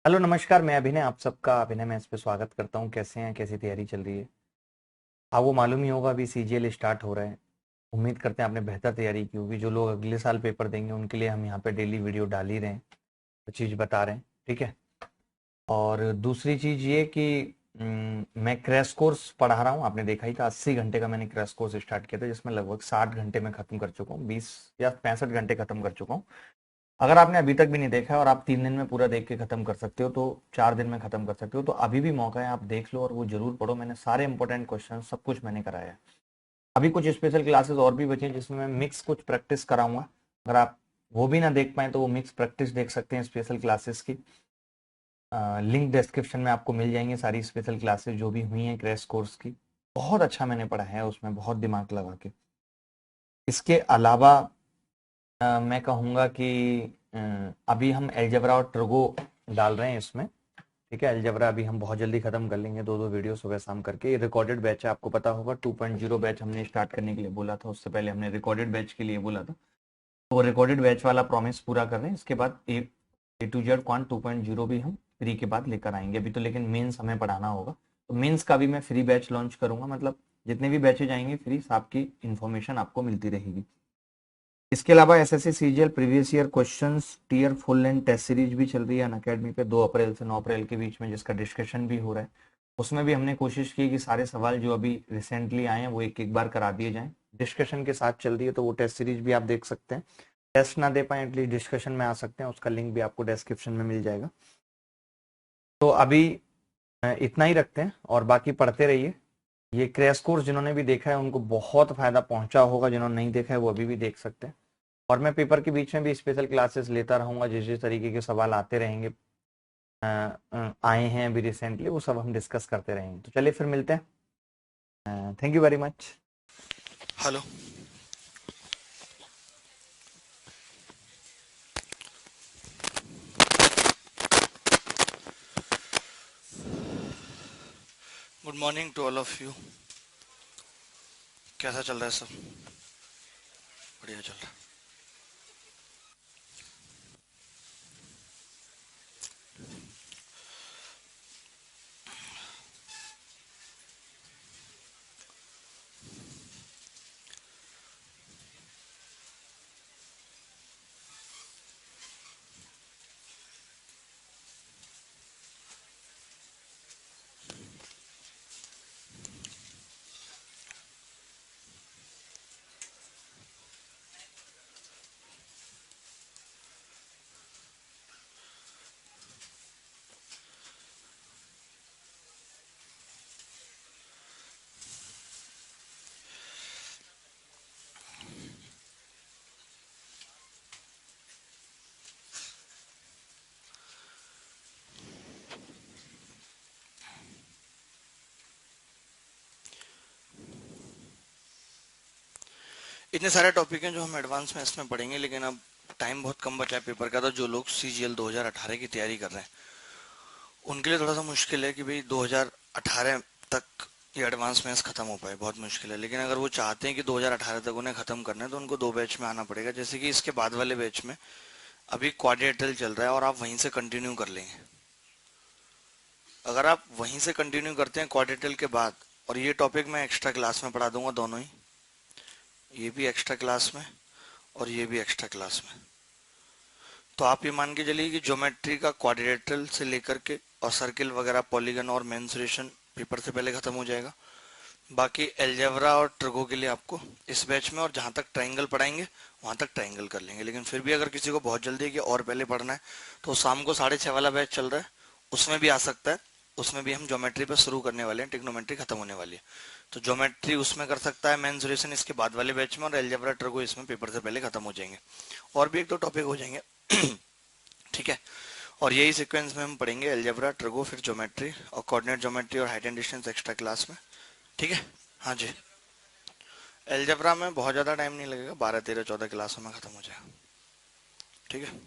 Hello नमस्कार। मैं अभिनय, आप सबका अभिनय में इस पे स्वागत करता हूँ। कैसे हैं, कैसी तैयारी चल रही है? आपको मालूम ही होगा अभी सीजीएल स्टार्ट हो रहा है। उम्मीद करते हैं आपने बेहतर तैयारी की होगी। जो लोग अगले साल पेपर देंगे उनके लिए हम यहाँ पे डेली वीडियो डाल ही रहे हैं, तो चीज़ बता रहे हैं, ठीक है। और दूसरी चीज़ ये कि मैं क्रैश कोर्स पढ़ा रहा हूँ। आपने देखा ही था, 80 घंटे का मैंने क्रैश कोर्स स्टार्ट किया था, जिसमें लगभग 60 घंटे में खत्म कर चुका हूँ, 20 या 65 घंटे खत्म कर चुका हूँ। अगर आपने अभी तक भी नहीं देखा है और आप 3 दिन में पूरा देख के खत्म कर सकते हो, तो 4 दिन में खत्म कर सकते हो, तो अभी भी मौका है, आप देख लो और वो जरूर पढ़ो। मैंने सारे इंपॉर्टेंट क्वेश्चन सब कुछ मैंने कराया है। अभी कुछ स्पेशल क्लासेस और भी बची हैं जिसमें मैं मिक्स कुछ प्रैक्टिस कराऊंगा। अगर आप वो भी ना देख पाए तो वो मिक्स प्रैक्टिस देख सकते हैं स्पेशल क्लासेस की। लिंक डिस्क्रिप्शन में आपको मिल जाएंगे सारी स्पेशल क्लासेस जो भी हुई हैं क्रैश कोर्स की। बहुत अच्छा मैंने पढ़ा है उसमें, बहुत दिमाग लगा के। इसके अलावा मैं कहूँगा कि अभी हम अलजेब्रा और ट्रिगो डाल रहे हैं इसमें, ठीक है। अलजेब्रा अभी हम बहुत जल्दी खत्म कर लेंगे, दो दो वीडियो सुबह शाम करके। ये रिकॉर्डेड बैच है, आपको पता होगा 2.0 बैच हमने स्टार्ट करने के लिए बोला था, उससे पहले हमने रिकॉर्डेड बैच के लिए बोला था। तो रिकॉर्डेड बैच वाला प्रॉमिस पूरा कर रहे हैं। इसके बाद A to Z क्वांट 2.0 भी हम फ्री के बाद लेकर आएंगे। अभी तो लेकिन मेंस हमें पढ़ाना होगा, तो मेंस का भी मैं फ्री बैच लॉन्च करूंगा। मतलब जितने भी बैचेज आएंगे फ्री, आपकी इन्फॉर्मेशन आपको मिलती रहेगी। इसके अलावा SSC CGL previous year questions tier full length test series भी चल रही है अनअकैडमी पे, 2 अप्रैल से 9 अप्रैल के बीच में, जिसका डिस्कशन भी हो रहा है। उसमें भी हमने कोशिश की कि सारे सवाल जो अभी रिसेंटली आए हैं वो एक एक बार करा दिए जाएं। डिस्कशन के साथ चल रही है, तो वो टेस्ट सीरीज भी आप देख सकते हैं। टेस्ट ना दे पाए एटलीस्ट डिस्कशन में आ सकते हैं, उसका लिंक भी आपको डिस्क्रिप्शन में मिल जाएगा। तो अभी इतना ही रखते हैं और बाकी पढ़ते रहिए। ये क्रैश कोर्स जिन्होंने भी देखा है उनको बहुत फायदा पहुंचा होगा, जिन्होंने नहीं देखा है वो अभी भी देख सकते हैं। और मैं पेपर के बीच में भी स्पेशल क्लासेस लेता रहूंगा, जिस जिस तरीके के सवाल आते रहेंगे, आए हैं अभी रिसेंटली, वो सब हम डिस्कस करते रहेंगे। तो चलिए फिर मिलते हैं। Thank you very much. Hello. Good morning to all of you. कैसा चल रहा है सब? बढ़िया चल रहा है। इतने सारे टॉपिक हैं जो हम एडवांस में इसमें पढ़ेंगे, लेकिन अब टाइम बहुत कम बचा है पेपर का। तो जो लोग सीजीएल 2018 की तैयारी कर रहे हैं उनके लिए थोड़ा सा मुश्किल है कि भाई 2018 तक ये एडवांस मैथ्स खत्म हो पाए, बहुत मुश्किल है। लेकिन अगर वो चाहते हैं कि 2018 तक उन्हें खत्म करना है तो उनको 2 बैच में आना पड़ेगा। जैसे कि इसके बाद वाले बैच में अभी क्वाड्रेटल चल रहा है और आप वहीं से कंटिन्यू कर लेंगे। अगर आप वहीं से कंटिन्यू करते हैं क्वाड्रेटल के बाद, और ये टॉपिक मैं एक्स्ट्रा क्लास में पढ़ा दूंगा दोनों ही, ये भी एक्स्ट्रा क्लास में और ये भी एक्स्ट्रा क्लास में, तो आप ये मान के चलिए कि ज्योमेट्री का क्वाड्रिलेटरल से लेकर के और सर्किल वगैरह पॉलीगन और मेंसुरेशन पेपर से पहले खत्म हो जाएगा। बाकी अलजेब्रा और ट्रिगो के लिए आपको इस बैच में, और जहां तक ट्राइंगल पढ़ाएंगे वहां तक ट्राइंगल कर लेंगे। लेकिन फिर भी अगर किसी को बहुत जल्दी है कि और पहले पढ़ना है, तो शाम को 6:30 वाला बैच चल रहा है, उसमें भी आ सकता है। उसमें भी हम ज्योमेट्री पर शुरू करने वाले हैं, टिग्नोमेट्री खत्म होने वाली है। तो ज्योमेट्री उसमें कर सकता है, मेंसुरेशन इसके बाद वाले बैच में, और अलजेब्रा ट्रिगो इसमें पेपर से पहले खत्म हो जाएंगे। और भी एक दो टॉपिक हो जाएंगे ठीक है। और यही सीक्वेंस में हम पढ़ेंगे, अलजेब्रा ट्रिगो फिर ज्योमेट्री, और कोऑर्डिनेट ज्योमेट्री और height and distance extra class में। ठीक है। हाँ जी। अलजेब्रा में बहुत ज़्यादा टाइम नहीं लगेगा, 12 13 14 क्लासों में ख़त्म हो जाएगा। ठीक है।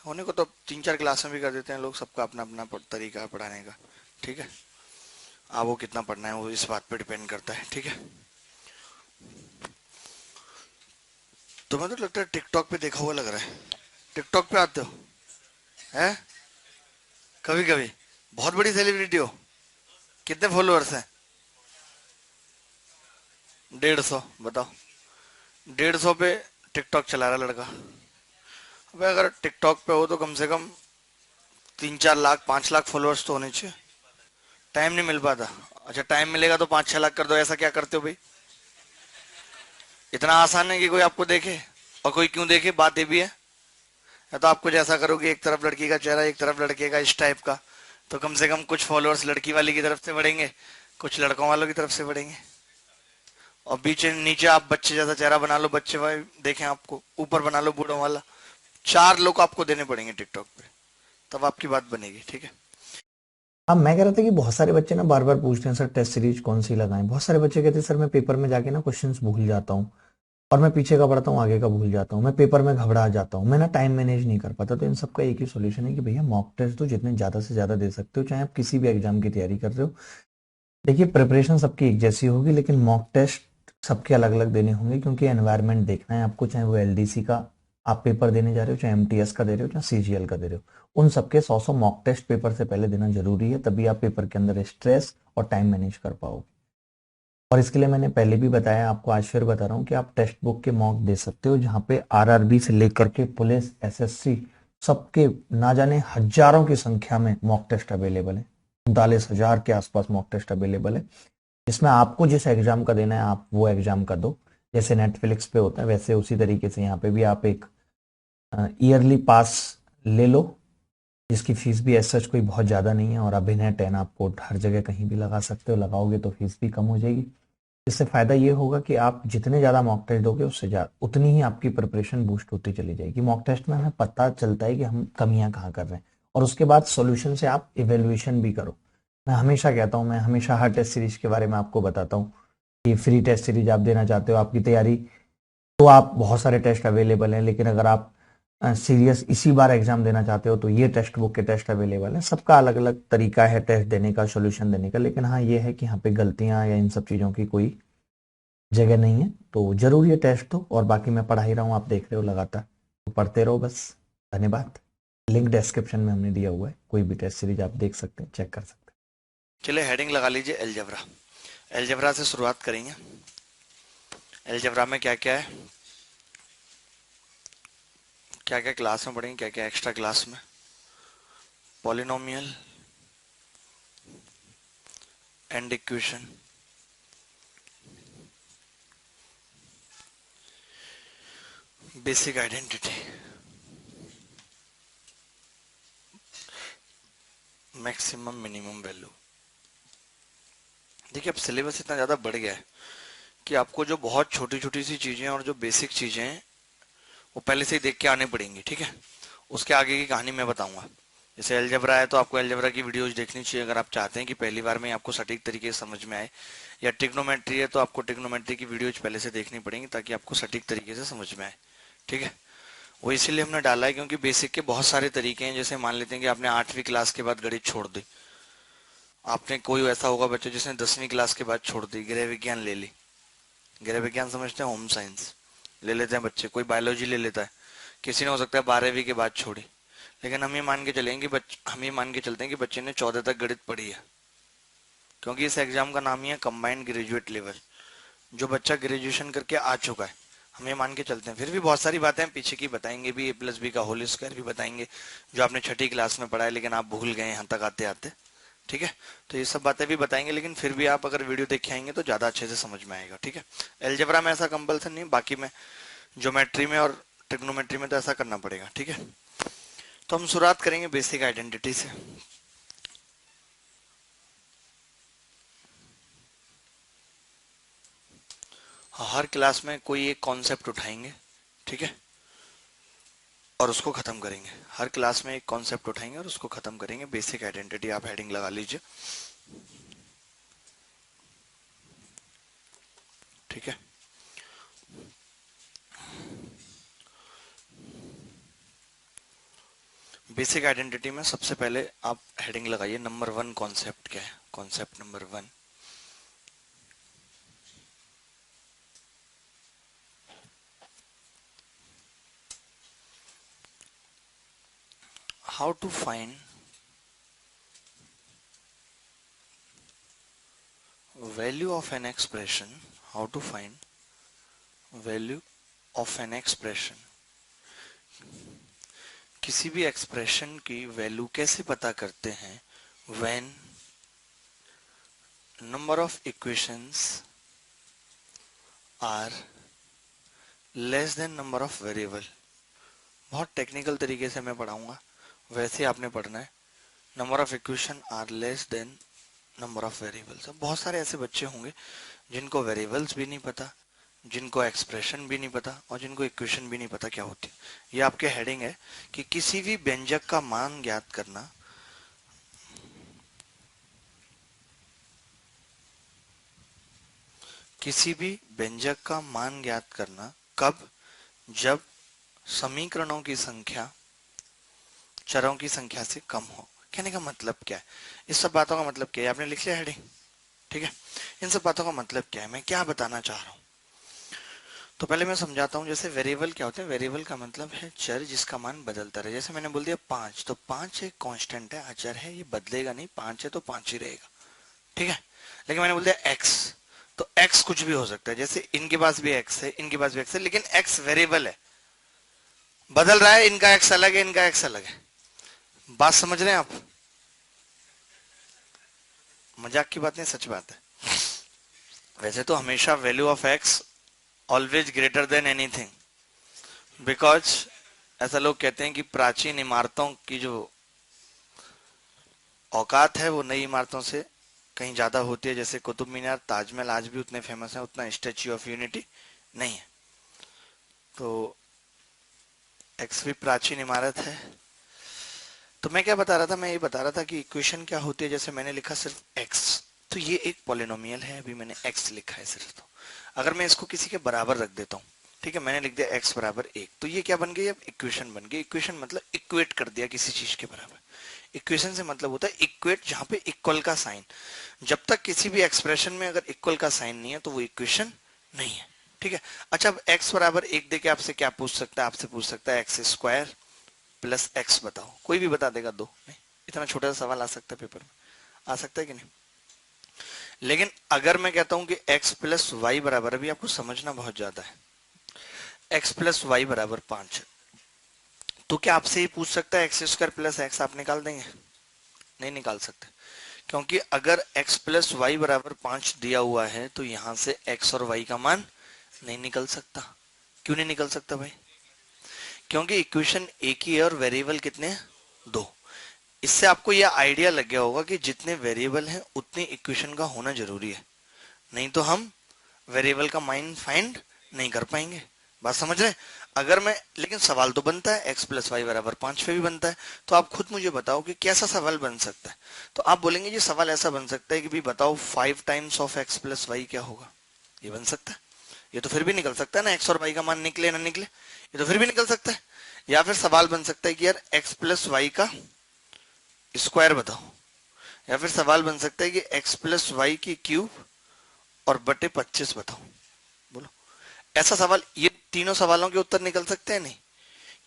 होने को तो 3 4 क्लासें भी कर देते हैं लोग, सबका अपना अपना तरीका है पढ़ाने का। ठीक है। आप वो कितना पढ़ना है वो इस बात पे डिपेंड करता है। ठीक है। तुम्हें तो लगता है टिकटॉक पे देखा हुआ लग रहा है। टिकटॉक पे आते हो? है? कभी कभी बहुत बड़ी सेलिब्रिटी हो? कितने फॉलोअर्स हैं? 150? बताओ, 150 पे टिकटॉक चला रहा लड़का। अबे अगर टिकटॉक पे हो तो कम से कम 3-4 लाख 5 लाख फॉलोअर्स तो होने चाहिए। टाइम नहीं मिल पाता? अच्छा, टाइम मिलेगा तो 5-6 लाख कर दो। ऐसा क्या करते हो भाई? इतना आसान है कि कोई आपको देखे? और कोई क्यों देखे, बात ये भी है। या तो आपको जैसा करोगे, एक तरफ लड़की का चेहरा एक तरफ लड़के का, इस टाइप का, तो कम से कम कुछ फॉलोअर्स लड़की वाली की तरफ से बढ़ेंगे, कुछ लड़कों वालों की तरफ से बढ़ेंगे। और बीच नीचे आप बच्चे जैसा चेहरा बना लो, बच्चे भाई देखें आपको, ऊपर बना लो बूढ़ों वाला, 4 लोग आपको देने पड़ेंगे टिकटॉक पे, तब आपकी बात बनेगी, ठीक है। अब मैं कह रहा था कि बहुत सारे बच्चे ना बार बार पूछते हैं सर टेस्ट सीरीज कौन सी लगाएं। बहुत सारे बच्चे कहते हैं सर मैं पेपर में जाके ना क्वेश्चंस भूल जाता हूँ और मैं पीछे का पढ़ता हूँ आगे का भूल जाता हूँ, मैं पेपर में घबरा जाता हूँ, मैं ना टाइम मैनेज नहीं कर पाता। तो इन सबका एक ही सोल्यूशन है कि भैया मॉक टेस्ट तो जितने ज्यादा से ज्यादा दे सकते हो, चाहे आप किसी भी एग्जाम की तैयारी कर रहे हो। देखिए प्रिपरेशन सबकी एक जैसी होगी लेकिन मॉक टेस्ट सबके अलग अलग देने होंगे, क्योंकि एनवायरनमेंट देखना है आपको, चाहे वो एलडीसी का आप पेपर देने जा रहे हो, चाहे एमटीएस का दे रहे हो, चाहे सीजीएल का दे रहे हो। उन सबके 100 मॉक टेस्ट पेपर से पहले देना जरूरी है, तभी आप पेपर के अंदर स्ट्रेस और टाइम मैनेज कर पाओगे। और इसके लिए मैंने पहले भी बताया आपको, आज फिर बता रहा हूँ कि आप टेक्स्ट बुक के मॉक दे सकते हो, जहाँ पे आरआरबी से लेकर के पुलिस एसएससी सबके ना जाने हजारों की संख्या में मॉक टेस्ट अवेलेबल है। 39,000 के आसपास मॉक टेस्ट अवेलेबल है, जिसमें आपको जिस एग्जाम का देना है आप वो एग्जाम का दो। जैसे नेटफ्लिक्स पे होता है वैसे उसी तरीके से यहाँ पे भी आप एक ईयरली पास ले लो, जिसकी फीस भी एज सच कोई बहुत ज़्यादा नहीं है। और अभिनय 10 आपको हर जगह कहीं भी लगा सकते हो, लगाओगे तो फीस भी कम हो जाएगी। इससे फायदा ये होगा कि आप जितने ज्यादा मॉक टेस्ट दोगे उससे ज्यादा उतनी ही आपकी प्रिपरेशन बूस्ट होती चली जाएगी। मॉक टेस्ट में हमें पता चलता है कि हम कमियां कहाँ कर रहे हैं, और उसके बाद सॉल्यूशन से आप इवेल्युएशन भी करो। मैं हमेशा कहता हूँ, मैं हमेशा हर टेस्ट सीरीज के बारे में आपको बताता हूँ कि फ्री टेस्ट सीरीज आप देना चाहते हो आपकी तैयारी, तो आप बहुत सारे टेस्ट अवेलेबल हैं, लेकिन अगर आप सीरियस इसी बार एग्जाम देना चाहते हो तो ये टेक्स्ट बुक के टेस्ट अवेलेबल है। सबका अलग अलग तरीका है टेस्ट देने का, सॉल्यूशन देने का, लेकिन हाँ ये है कि यहाँ पे गलतियां या इन सब चीज़ों की कोई जगह नहीं है। तो जरूर ये टेस्ट दो, और बाकी मैं पढ़ा ही रहा हूँ, आप देख रहे हो लगातार, तो पढ़ते रहो बस। धन्यवाद। लिंक डिस्क्रिप्शन में हमने दिया हुआ है, कोई भी टेस्ट सीरीज आप देख सकते हैं, चेक कर सकते चलिए हेडिंग लगा लीजिए, एलजेब्रा। एलजेब्रा से शुरुआत करेंगे। एलजेब्रा में क्या क्या है, क्या क्या क्लास में पढ़ेंगे, क्या क्या एक्स्ट्रा क्लास में। Polynomial and equation, basic identity, maximum minimum value. देखिए अब सिलेबस इतना ज़्यादा बढ़ गया है कि आपको जो बहुत छोटी छोटी सी चीज़ें और जो बेसिक चीज़ें हैं वो पहले से ही देख के आने पड़ेंगी, ठीक है। उसके आगे की कहानी मैं बताऊंगा। जैसे एलजेब्रा है तो आपको एलजेब्रा की वीडियोज देखनी चाहिए अगर आप चाहते हैं कि पहली बार में आपको सटीक तरीके से समझ में आए। या टिग्नोमेट्री है तो आपको टिग्नोमेट्री की वीडियोज पहले से देखनी पड़ेंगी ताकि आपको सटीक तरीके से समझ में आए, ठीक है। वो इसीलिए हमने डाला है क्योंकि बेसिक के बहुत सारे तरीके हैं। जैसे मान लेते हैं कि आपने 8वीं क्लास के बाद गणित छोड़ दी, आपने कोई ऐसा होगा बच्चे जिसने 10वीं क्लास के बाद छोड़ दी, गृह विज्ञान ले ली। गृह विज्ञान समझते हैं, होम साइंस ले लेते हैं बच्चे, कोई बायोलॉजी ले लेता है। किसी ने हो सकता है 12वीं के बाद छोड़ी। लेकिन हम ये मान के चलेंगे हम ये मान के चलते हैं कि बच्चे ने 14 तक गणित पढ़ी है, क्योंकि इस एग्जाम का नाम ही है कंबाइंड ग्रेजुएट लेवल। जो बच्चा ग्रेजुएशन करके आ चुका है, हम ये मान के चलते हैं। फिर भी बहुत सारी बातें हम पीछे की बताएंगे भी, A+B का होल स्क्वायर भी बताएंगे जो आपने छठी क्लास में पढ़ा है लेकिन आप भूल गए यहाँ तक आते आते, ठीक है। तो ये सब बातें भी बताएंगे, लेकिन फिर भी आप अगर वीडियो देख के आएंगे तो ज्यादा अच्छे से समझ में आएगा, ठीक है। एलजेब्रा में ऐसा कंपल्सन नहीं, बाकी में ज्योमेट्री में और ट्रिग्नोमेट्री में तो ऐसा करना पड़ेगा, ठीक है। तो हम शुरुआत करेंगे बेसिक आइडेंटिटी से। हर क्लास में कोई एक कॉन्सेप्ट उठाएंगे, ठीक है, और उसको खत्म करेंगे। हर क्लास में एक कॉन्सेप्ट उठाएंगे और उसको खत्म करेंगे। बेसिक आइडेंटिटी आप हेडिंग लगा लीजिए, ठीक है। बेसिक आइडेंटिटी में सबसे पहले आप हेडिंग लगाइए नंबर 1 कॉन्सेप्ट क्या है। Concept number 1, how to find value of an expression, how to find value of an expression, किसी भी एक्सप्रेशन की वैल्यू कैसे पता करते हैं, when number of equations are less than number of variable. बहुत टेक्निकल तरीके से मैं पढ़ाऊंगा, वैसे आपने पढ़ना है। Number of equation are less than number of variables. बहुत सारे ऐसे बच्चे होंगे जिनको वेरिएबल्स भी नहीं पता, जिनको एक्सप्रेशन भी नहीं पता और जिनको इक्वेशन भी नहीं पता क्या होती है। ये आपके हेडिंग है कि किसी भी व्यंजक का मान ज्ञात करना, किसी भी व्यंजक का मान ज्ञात करना कब, जब समीकरणों की संख्या चरों की संख्या से कम हो। कहने का मतलब क्या है, इस सब बातों का मतलब क्या है, आपने लिख लिया हेडिंग, ठीक है। इन सब बातों का मतलब क्या है, मैं क्या बताना चाह रहा हूं। तो पहले मैं समझाता हूं। जैसे वेरिएबल क्या होते हैं, वेरिएबल का मतलब है चर जिसका मान बदलता रहे। जैसे मैंने बोल दिया 5, तो 5 एक कांस्टेंट है, अचर है, ये बदलेगा नहीं, 5 है तो 5 ही रहेगा, ठीक है। लेकिन मैंने बोल दिया x, तो x कुछ भी हो सकता है। जैसे इनके पास भी x है, इनके पास भी x है, लेकिन x वेरिएबल है, बदल रहा है। इनका x अलग है, इनका x अलग है। बात समझ रहे हैं आप? मजाक की बात नहीं, सच बात है। वैसे तो हमेशा value of x always greater than anything, because ऐसा लोग कहते हैं कि प्राचीन इमारतों की जो औकात है वो नई इमारतों से कहीं ज्यादा होती है। जैसे कुतुब मीनार, ताजमहल आज भी उतने फेमस है, उतना स्टैच्यू ऑफ यूनिटी नहीं है। तो एक्स भी प्राचीन इमारत है। तो मैं क्या बता रहा था, मैं ये बता रहा था कि इक्वेशन क्या होती है। जैसे मैंने लिखा सिर्फ एक्स, तो ये एक पॉलिनोमियल है, अभी मैंने एक्स लिखा है सिर्फ। तो अगर मैं इसको किसी के बराबर रख देता हूँ, ठीक है, मैंने लिख दिया एक्स बराबर 1, तो ये क्या बन गई, अब इक्वेशन बन गई। इक्वेशन मतलब इक्वेट कर दिया किसी चीज के बराबर। इक्वेशन से मतलब होता है इक्वेट, जहां पे इक्वल का साइन। जब तक किसी भी एक्सप्रेशन में अगर इक्वल का साइन नहीं है तो वो इक्वेशन नहीं है, ठीक है। अच्छा, अब एक्स बराबर 1 देके आपसे क्या पूछ सकता है, आपसे पूछ सकता है एक्स स्क्वायर प्लस एक्स बताओ। कोई भी बता देगा, दो नहीं, इतना छोटा सा सवाल आ सकता है पेपर में, आ सकता है कि नहीं। लेकिन अगर मैं कहता हूं कि x प्लस वाई बराबर, अभी आपको समझना बहुत ज्यादा है, x प्लस वाई बराबर 5, तो क्या आपसे ही पूछ सकता है एक्स स्क्वायर प्लस एक्स आप निकाल देंगे? नहीं निकाल सकते, क्योंकि अगर x प्लस वाई बराबर 5 दिया हुआ है तो यहां से x और y का मान नहीं निकल सकता। क्यों नहीं निकल सकता भाई? क्योंकि इक्वेशन एक ही है और वेरिएबल कितने हैं, दो। इससे आपको यह आइडिया लग गया होगा कि जितने वेरिएबल हैं उतनी इक्वेशन का होना जरूरी है, नहीं तो हम वेरिएबल का मान फाइंड नहीं कर पाएंगे। बात समझ रहे हैं? अगर मैं, लेकिन सवाल तो बनता है x प्लस वाई बराबर 5 पे भी बनता है। तो आप खुद मुझे बताओ कि कैसा सवाल बन सकता है। तो आप बोलेंगे ये सवाल ऐसा बन सकता है कि भी बताओ 5 times of x plus y क्या होगा। ये बन सकता है। ये तो फिर भी निकल सकता है ना, x और y का मान निकले ना निकले, ये तो फिर भी निकल सकता है। या फिर सवाल बन सकता है कि यार x प्लस वाई का स्क्वायर बताओ। या फिर सवाल बन सकता है कि x प्लस वाई की क्यूब और बटे 25 बताओ। बोलो, ऐसा सवाल, ये तीनों सवालों के उत्तर निकल सकते हैं नहीं?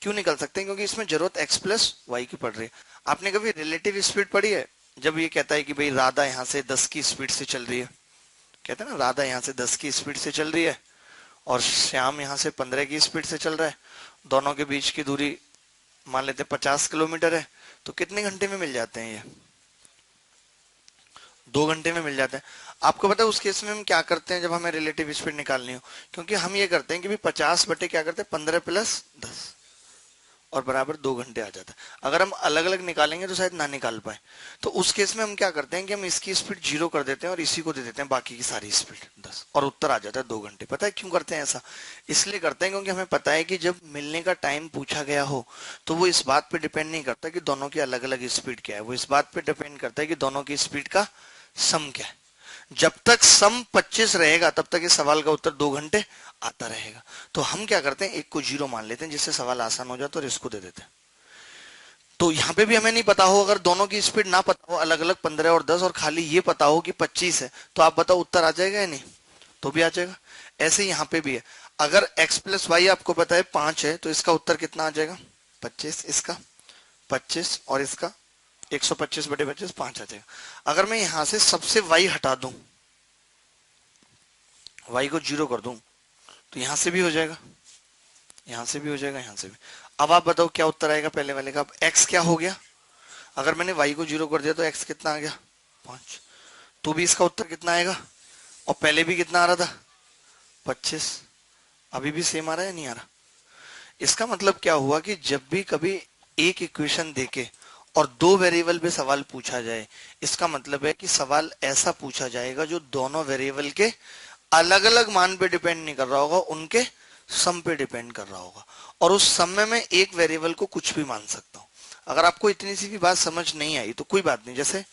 क्यों निकल सकते हैं? क्योंकि इसमें जरूरत x प्लस वाई की पड़ रही है। आपने कभी रिलेटिव स्पीड पढ़ी है? जब ये कहता है कि भाई राधा यहाँ से 10 की स्पीड से चल रही है, कहते हैं ना राधा यहाँ से 10 की स्पीड से चल रही है और श्याम यहाँ से 15 की स्पीड से चल रहा है, दोनों के बीच की दूरी मान लेते 50 किलोमीटर है, तो कितने घंटे में मिल जाते हैं ये? 2 घंटे में मिल जाता है। आपको पता है उस केस में हम क्या करते हैं जब हमें रिलेटिव स्पीड निकालनी हो? क्योंकि हम ये करते हैं कि भी 50 बटे क्या करते हैं 15 प्लस 10 और बराबर 2 घंटे आ जाता है। अगर हम अलग अलग निकालेंगे तो शायद ना निकाल पाए। तो उस केस में हम क्या करते हैं कि हम इसकी स्पीड 0 कर देते हैं और इसी को दे देते हैं बाकी की सारी स्पीड 10, और उत्तर आ जाता है 2 घंटे। पता है क्यों करते हैं ऐसा? इसलिए करते हैं क्योंकि हमें पता है कि जब मिलने का टाइम पूछा गया हो तो वो इस बात पे डिपेंड नहीं करता कि दोनों की अलग अलग स्पीड क्या है, वो इस बात पे डिपेंड करता है कि दोनों की स्पीड का सम क्या है। जब तक सम 25 रहेगा तब तक इस सवाल का उत्तर 2 घंटे आता रहेगा। तो हम क्या करते हैं, एक को 0 मान लेते हैं जिससे सवाल आसान हो जाता है और इसको दे देते हैं। तो यहाँ पे भी हमें नहीं पता हो, अगर दोनों की स्पीड ना पता हो, अलग अलग 15 और 10, और खाली ये पता हो कि 25 है, तो आप बताओ उत्तर आ जाएगा या नहीं? तो भी आ जाएगा। ऐसे ही यहाँ पे भी है, अगर x प्लस वाई आपको पता है 5 है तो इसका उत्तर कितना आ जाएगा 25, इसका 25 और इसका 125 बटे 25 5 आ जाएगा। अगर मैं यहां से सबसे y हटा दूं y को 0 कर दूं तो यहां से भी हो जाएगा, यहां से भी हो जाएगा, यहां से भी। अब आप बताओ क्या उत्तर आएगा पहले वाले का। अब x क्या हो गया, अगर मैंने y को 0 कर दिया तो x कितना आ गया 5, तो भी इसका उत्तर कितना आएगा। और पहले भी कितना आ रहा था 25, अभी भी सेम आ रहा है नहीं आ रहा। इसका मतलब क्या हुआ कि जब भी कभी एक इक्वेशन देके और दो वेरिएबल पे सवाल पूछा जाए, इसका मतलब है कि सवाल ऐसा पूछा जाएगा जो दोनों वेरिएबल के अलग अलग मान पे डिपेंड नहीं कर रहा होगा, उनके सम पे डिपेंड कर रहा होगा। और उस सम में मैं एक वेरिएबल को कुछ भी मान सकता हूं। अगर आपको इतनी सी भी बात समझ नहीं आई तो कोई बात नहीं, जैसे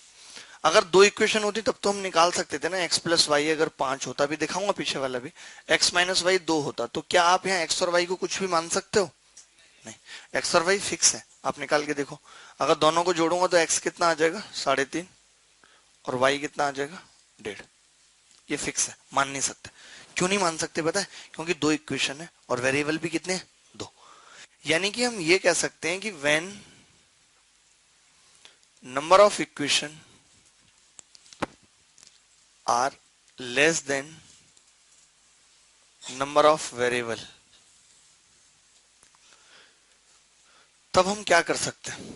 अगर दो इक्वेशन होती तब तो हम निकाल सकते थे ना, x प्लस वाई अगर 5 होता, भी दिखाऊंगा पीछे वाला भी, x माइनस वाई 2 होता, तो क्या आप यहाँ x और y को कुछ भी मान सकते हो, नहीं, x और y फिक्स है। आप निकाल के देखो, अगर दोनों को जोड़ूंगा तो x कितना आ जाएगा 3.5 और y कितना आ जाएगा 1.5, ये फिक्स है, मान नहीं सकते। क्यों नहीं मान सकते पता है, क्योंकि दो इक्वेशन है और वेरिएबल भी कितने हैं, दो। यानी कि हम ये कह सकते हैं कि when number of equation are less than number of variable, तब हम क्या कर सकते हैं,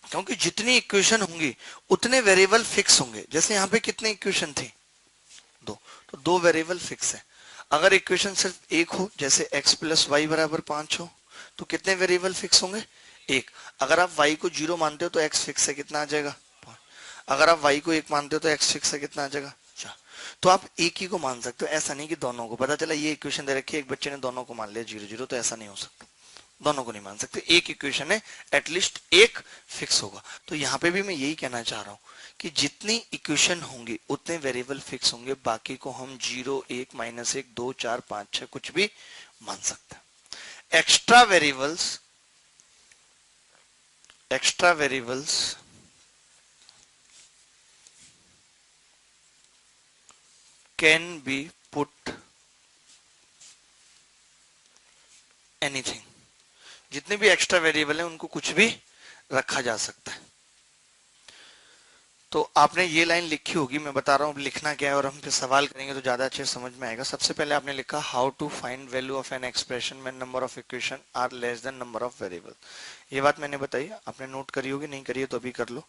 क्योंकि जितनी इक्वेशन होंगी उतने वेरिएबल फिक्स होंगे। जैसे यहाँ पे कितने इक्वेशन थी, दो, तो दो वेरिएबल फिक्स है। अगर इक्वेशन सिर्फ एक हो, जैसे x प्लस वाई बराबर 5 हो, तो कितने वेरिएबल फिक्स होंगे, एक। अगर आप y को 0 मानते हो तो x फिक्स है, कितना आ जाएगा 5। अगर आप y को 1 मानते हो तो x फिक्स है, कितना आ जाएगा 4। तो आप एक ही को मान सकते हो, ऐसा नहीं कि दोनों को। पता चला ये इक्वेशन दे रखी है, एक बच्चे ने दोनों को मान लिया 0 0, तो ऐसा नहीं हो सकता, दोनों को नहीं मान सकते। एक इक्वेशन है, एटलीस्ट एक फिक्स होगा। तो यहाँ पे भी मैं यही कहना चाह रहा हूं कि जितनी इक्वेशन होंगी उतने वेरिएबल फिक्स होंगे, बाकी को हम 0 1 -1 2 4 5 6 कुछ भी मान सकते हैं। Extra variables can be put anything, जितने भी एक्स्ट्रा वेरिएबल हैं उनको कुछ भी रखा जा सकता है। तो आपने ये लाइन लिखी होगी, मैं बता रहा हूँ लिखना क्या है, और हम फिर सवाल करेंगे तो ज्यादा अच्छे समझ में आएगा। सबसे पहले आपने लिखा how to find value of an expression when number of equation are less than number of variable. ये बात मैंने बताई, आपने नोट करी होगी, नहीं करी है तो अभी कर लो।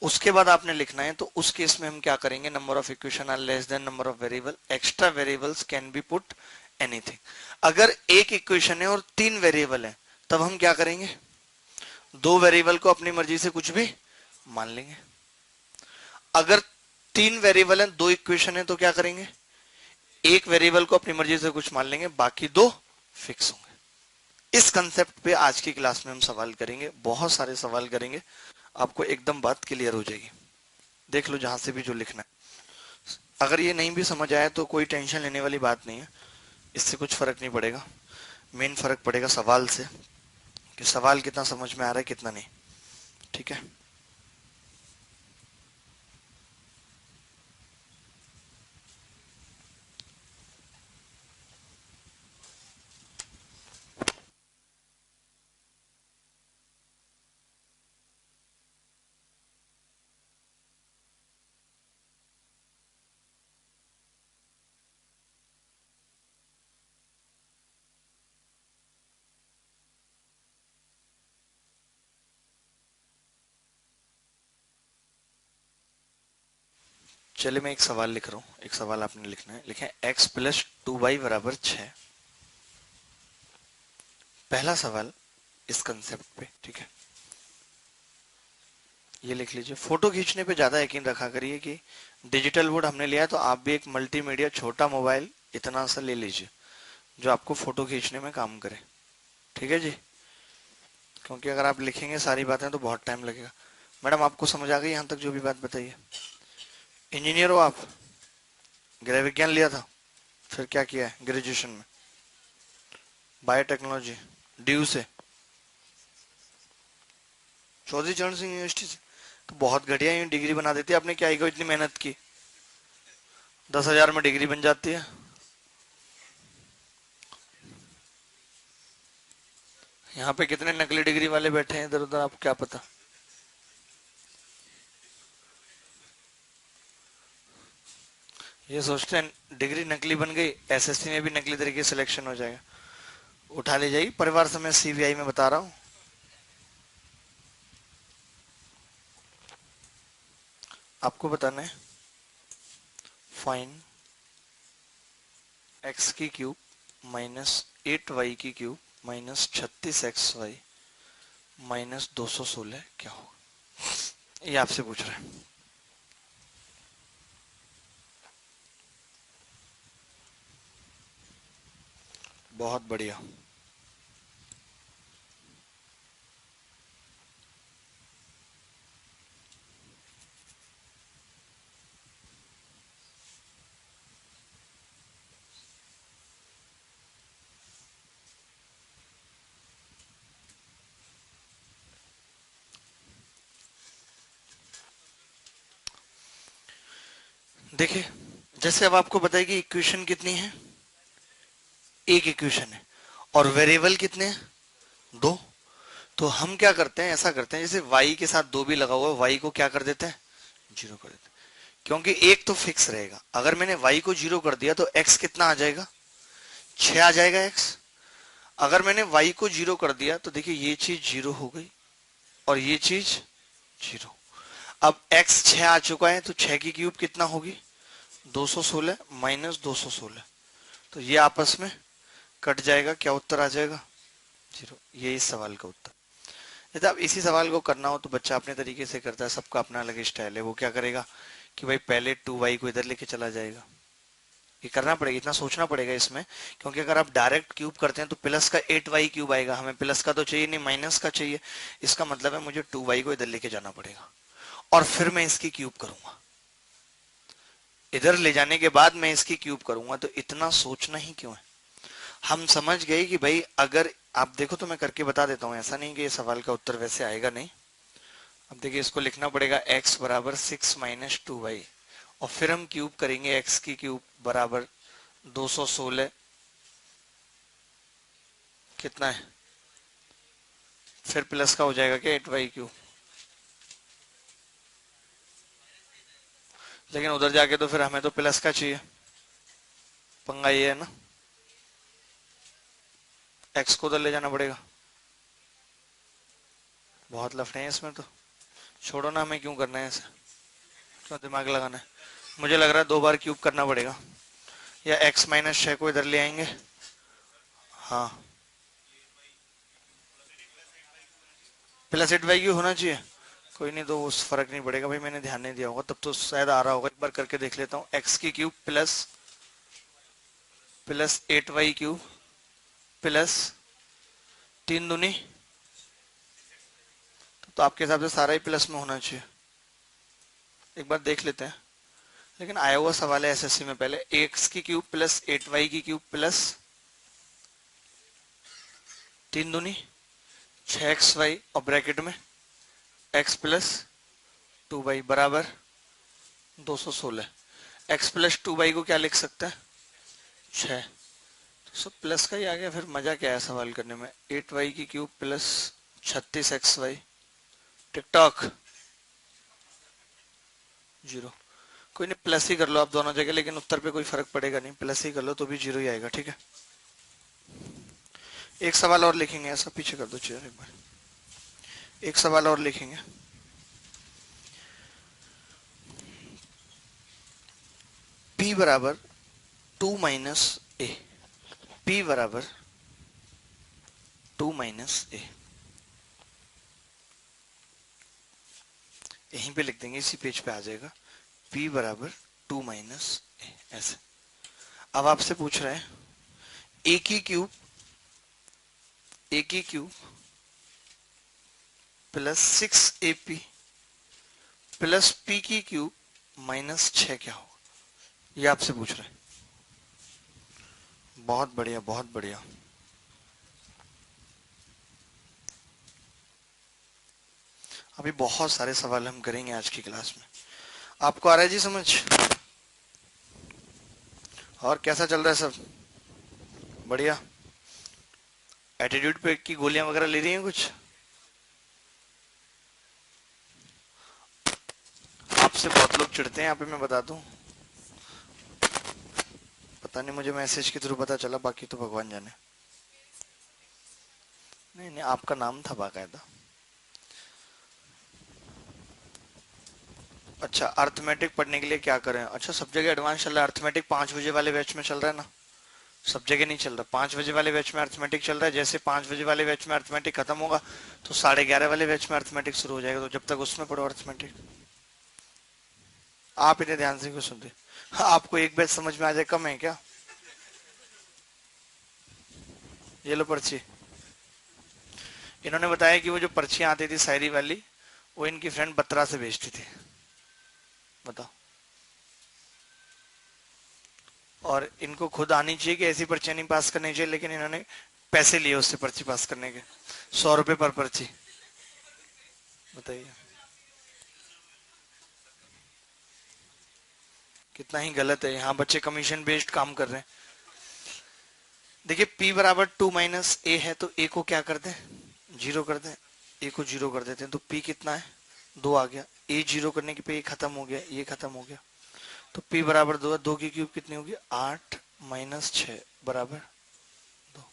उसके बाद आपने लिखना है, तो उस केस में हम क्या करेंगे, number of equation are less than number of variable, extra variables can be put anything. अगर एक इक्वेशन है और 3 वेरिएबल है, तब हम क्या करेंगे, दो वेरिएबल को अपनी मर्जी से कुछ भी मान लेंगे। अगर 3 वेरिएबल हैं, दो इक्वेशन है, तो क्या करेंगे, एक वेरिएबल को अपनी मर्जी से कुछ मान लेंगे, बाकी दो फिक्स होंगे। इस कंसेप्ट पे आज की क्लास में हम सवाल करेंगे, बहुत सारे सवाल करेंगे, आपको एकदम बात क्लियर हो जाएगी। देख लो जहां से भी जो लिखना है। अगर ये नहीं भी समझ आया तो कोई टेंशन लेने वाली बात नहीं है, इससे कुछ फर्क नहीं पड़ेगा। मेन फर्क पड़ेगा सवाल से, कि सवाल कितना समझ में आ रहा है कितना नहीं। ठीक है, चलिए मैं एक सवाल लिख रहा हूं, एक सवाल आपने लिखना है। लिखें x प्लस 2y बराबर 6। पहला सवाल इस कंसेप्ट पे, ठीक है, ये लिख लीजिए। फोटो खींचने पे ज्यादा यकीन रखा करिए कि डिजिटल बोर्ड हमने लिया है, तो आप भी एक मल्टीमीडिया छोटा मोबाइल इतना सा ले लीजिए जो आपको फोटो खींचने में काम करे। ठीक है जी, क्योंकि अगर आप लिखेंगे सारी बातें तो बहुत टाइम लगेगा। मैडम आपको समझ आ गई यहाँ तक जो भी बात बताइए। इंजीनियर हो आप, गृह विज्ञान लिया था, फिर क्या किया है ग्रेजुएशन में, बायोटेक्नोलॉजी, ड्यू से, चौधरी चरण सिंह यूनिवर्सिटी से, तो बहुत घटिया ही डिग्री बना देती है। आपने क्या ही इतनी मेहनत की, 10,000 में डिग्री बन जाती है। यहाँ पे कितने नकली डिग्री वाले बैठे हैं इधर उधर, आपको क्या पता। ये सोचते हैं डिग्री नकली बन गई, एसएससी में भी नकली तरीके से सिलेक्शन हो जाएगा। उठा ले जाएगी परिवार समेत सीबीआई में, बता रहा हूँ। आपको बताना है फाइन एक्स की क्यूब माइनस 8y की क्यूब माइनस 36xy माइनस 216 क्या होगा, ये आपसे पूछ रहे हैं। बहुत बढ़िया। देखिए, जैसे अब आपको पता है कि इक्वेशन कितनी है, एक इक्वेशन है, और वेरिएबल कितने हैं, दो। तो हम क्या करते हैं, ऐसा करते हैं जैसे y के साथ दो भी लगा हुआ है, y को क्या कर देते हैं, जीरो कर देते हैं, क्योंकि एक तो फिक्स रहेगा। अगर मैंने y को जीरो कर दिया तो x कितना आ जाएगा, 6 आ जाएगा x। अगर मैंने y को जीरो कर दिया तो देखिए ये चीज जीरो हो गई और ये चीज जीरो। अब x 6 आ चुका है तो 6 की क्यूब कितना होगी, 216 माइनस 216। तो ये आपस में कट जाएगा, क्या उत्तर आ जाएगा, जीरो। ये इस सवाल का उत्तर। यदि आप इसी सवाल को करना हो तो बच्चा अपने तरीके से करता है, सबका अपना अलग स्टाइल है। वो क्या करेगा कि भाई पहले 2y को इधर लेके चला जाएगा। ये करना पड़ेगा, इतना सोचना पड़ेगा इसमें, क्योंकि अगर आप डायरेक्ट क्यूब करते हैं तो प्लस का 8y क्यूब आएगा, हमें प्लस का तो चाहिए नहीं, माइनस का चाहिए। इसका मतलब है मुझे 2y को इधर लेके जाना पड़ेगा और फिर मैं इसकी क्यूब करूंगा। इधर ले जाने के बाद मैं इसकी क्यूब करूंगा, तो इतना सोचना ही क्यों है। हम समझ गए कि भाई अगर आप देखो तो मैं करके बता देता हूं, ऐसा नहीं कि ये सवाल का उत्तर वैसे आएगा नहीं। अब देखिए इसको लिखना पड़ेगा x बराबर 6 माइनस 2y, और फिर हम क्यूब करेंगे x की क्यूब बराबर 216 कितना है, फिर प्लस का हो जाएगा क्या 8y क्यूब। लेकिन उधर जाके तो फिर हमें तो प्लस का चाहिए, पंगा ये है ना, x को उधर ले जाना पड़ेगा। बहुत लफड़े हैं इसमें तो, छोड़ो ना, हमें क्यों करना है ऐसे, क्यों दिमाग लगाना है। मुझे लग रहा है 2 बार क्यूब करना पड़ेगा, या x माइनस 6 को इधर ले आएंगे। हाँ, प्लस 8y क्यूब होना चाहिए। कोई नहीं, तो उस फर्क नहीं पड़ेगा भाई, मैंने ध्यान नहीं दिया होगा तब तो शायद आ रहा होगा। एक बार करके देख लेता हूँ, x की cube plus plus 8y cube plus 3 दूनी, तो आपके हिसाब से सारा ही प्लस में होना चाहिए। एक बार देख लेते हैं, लेकिन आया हुआ सवाल है एसएससी में पहले, x की क्यूब प्लस 8y की क्यूब प्लस 3 दूनी 6xy और ब्रैकेट में x प्लस 2y बराबर 216। x प्लस 2y को क्या लिख सकते हैं, 6। तो सब प्लस का ही आ गया, फिर मजा क्या है सवाल करने में। 8y की cube plus 36xy, TikTok zero. कोई नहीं, प्लस ही कर लो आप दोनों जगह, लेकिन उत्तर पे कोई फर्क पड़ेगा नहीं, प्लस ही कर लो तो भी जीरो ही आएगा, ठीक है। एक सवाल और लिखेंगे, ऐसा पीछे कर दो चेयर एक बार, एक सवाल और लिखेंगे। p बराबर 2 माइनस ए, p बराबर 2 माइनस ए, यहीं पे लिख देंगे, इसी पेज पे आ जाएगा, p बराबर 2 माइनस ए, ऐसे। अब आपसे पूछ रहे हैं a की cube plus 6ap plus p की क्यूब माइनस 6 क्या होगा, ये आपसे पूछ रहे हैं। बहुत बढ़िया, बहुत बढ़िया। अभी बहुत सारे सवाल हम करेंगे आज की क्लास में। आपको आ रहा है जी समझ, और कैसा चल रहा है सब, बढ़िया। एटीट्यूड पे की गोलियां वगैरह ले रही हैं कुछ, आपसे बहुत लोग चिढ़ते हैं यहाँ पे, मैं बता दूं। पता नहीं, मुझे मैसेज के थ्रू पता चला, बाकी तो भगवान जाने। नहीं नहीं, आपका नाम था बाकायदा। अच्छा, अर्थमेटिक पढ़ने के लिए क्या करें? अच्छा, सब जगह एडवांस चल रहा है अर्थमेटिक, 5 बजे वाले बैच में चल रहा है ना। सब जगह नहीं चल रहा, 5 बजे वाले बैच में अर्थमेटिक चल रहा है। जैसे 5 बजे वाले बैच में अर्थमेटिक खत्म होगा तो 11:30 वाले बैच में अर्थमेटिक शुरू हो जाएगा, तो जब तक उसमें पढ़ो अर्थमेटिक। आप इतने ध्यान से क्यों सुनते? हाँ, आपको एक बैच समझ में आ जाए कम है क्या? ये लो पर्ची। इन्होंने बताया कि वो जो पर्चियां आती थी शायरी वाली, वो इनकी फ्रेंड बत्रा से भेजती थी। बताओ। और इनको खुद आनी चाहिए कि ऐसी पर्चियां नहीं पास करनी चाहिए, लेकिन इन्होंने पैसे लिए उससे पर्ची पास करने के, 100 रुपए पर पर्ची। बताइए कितना ही गलत है। यहाँ बच्चे कमीशन बेस्ड काम कर रहे हैं। देखिए, p बराबर 2 - a है, तो a को क्या कर दें? 0 कर दें। a को 0 कर देते हैं, तो p कितना है? 2 आ गया। a 0 करने के पे ये खत्म हो गया, ये खत्म हो गया। तो p बराबर 2 है। 2 की क्यूब कितनी होगी? 8 - 6 बराबर 2।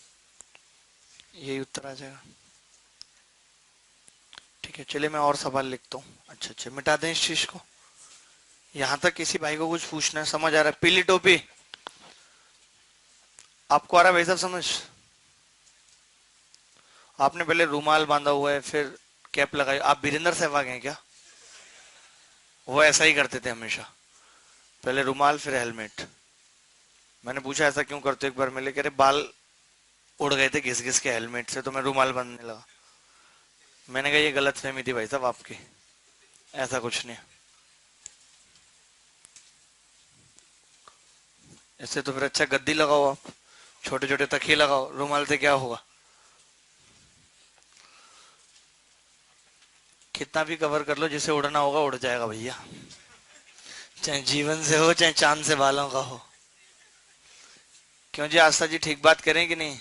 यही उत्तर आ जाएगा। ठीक है, चलिए मैं और सवाल लिखता हूँ। अच्छा अच्छा, मिटा दें इस चीज को। यहाँ तक किसी भाई को कुछ पूछना है? समझ आ रहा है? पीली टोपी आपको आ रहा है भाई साहब समझ? आपने पहले रूमाल बांधा हुआ है, फिर कैप लगाई। आप वीरेंद्र सहवाग हैं क्या? वो ऐसा ही करते थे हमेशा, पहले रूमाल फिर हेलमेट। मैंने पूछा ऐसा क्यों करते हो, एक बार मिले, कह रहे बाल उड़ गए थे घिस घिस के हेलमेट से, तो मैं रूमाल बांधने लगा। मैंने कहा ये गलत फहमी थी भाई साहब आपकी, ऐसा कुछ नहीं। इससे तो फिर अच्छा गद्दी लगाओ आप, छोटे छोटे तकिए लगाओ, रूमाल से क्या होगा? कितना भी कवर कर लो, जिसे उड़ना होगा उड़ जाएगा भैया, चाहे जीवन से हो चाहे चांद से बालों का हो। क्यों जी, आस्था जी ठीक बात करें कि नहीं?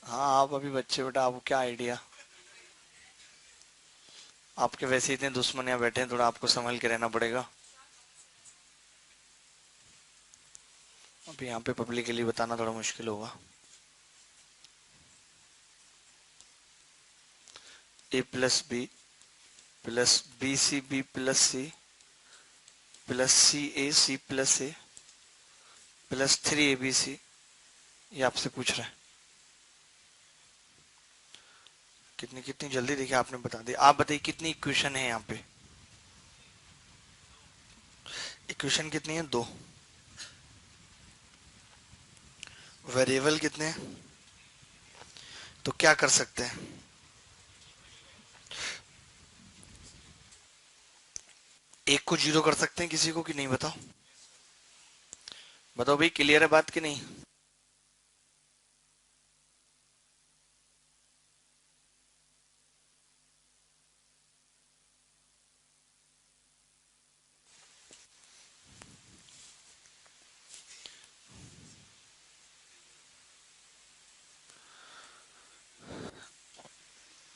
हाँ, आप अभी बच्चे, बेटा आपको क्या आइडिया। आपके वैसे इतने दुश्मन यहाँ बैठे हैं, थोड़ा आपको संभल के रहना पड़ेगा। अभी यहाँ पे पब्लिक के लिए बताना थोड़ा मुश्किल होगा। a plus b plus B C b plus C plus C plus a plus 3 ABC, ये आपसे पूछ रहा है। कितनी कितनी जल्दी देखिए आपने बता दिया। आप बताइए कितनी इक्वेशन है यहाँ पे? इक्वेशन कितनी है? 2। वेरिएबल कितने हैं? तो क्या कर सकते हैं? एक को 0 कर सकते हैं, किसी को कि नहीं? बताओ बताओ भाई, क्लियर है बात कि नहीं?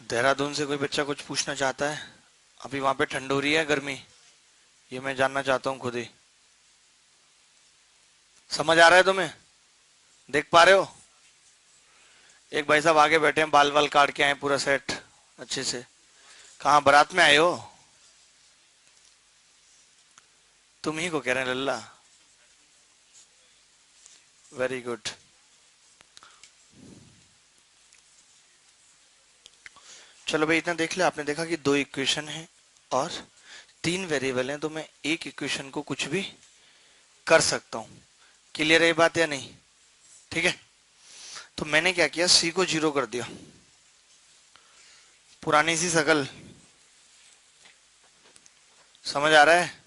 देहरादून से कोई बच्चा कुछ पूछना चाहता है? अभी वहां पे ठंड हो रही है गर्मी, ये मैं जानना चाहता हूँ खुद ही। समझ आ रहा है तुम्हें? देख पा रहे हो? एक भाई साहब आगे बैठे हैं, बाल बाल काट के आए पूरा सेट अच्छे से। कहाँ बारात में आए हो? तुम ही को कह रहे हैं लल्ला। Very good. चलो भाई, इतना देख लिया आपने। देखा कि 2 इक्वेशन है और 3 वेरिएबल हैं, तो मैं एक इक्वेशन को कुछ भी कर सकता हूं। क्लियर है ये बात या नहीं? ठीक है, तो मैंने क्या किया, सी को 0 कर दिया। पुरानी सी शकल समझ आ रहा है?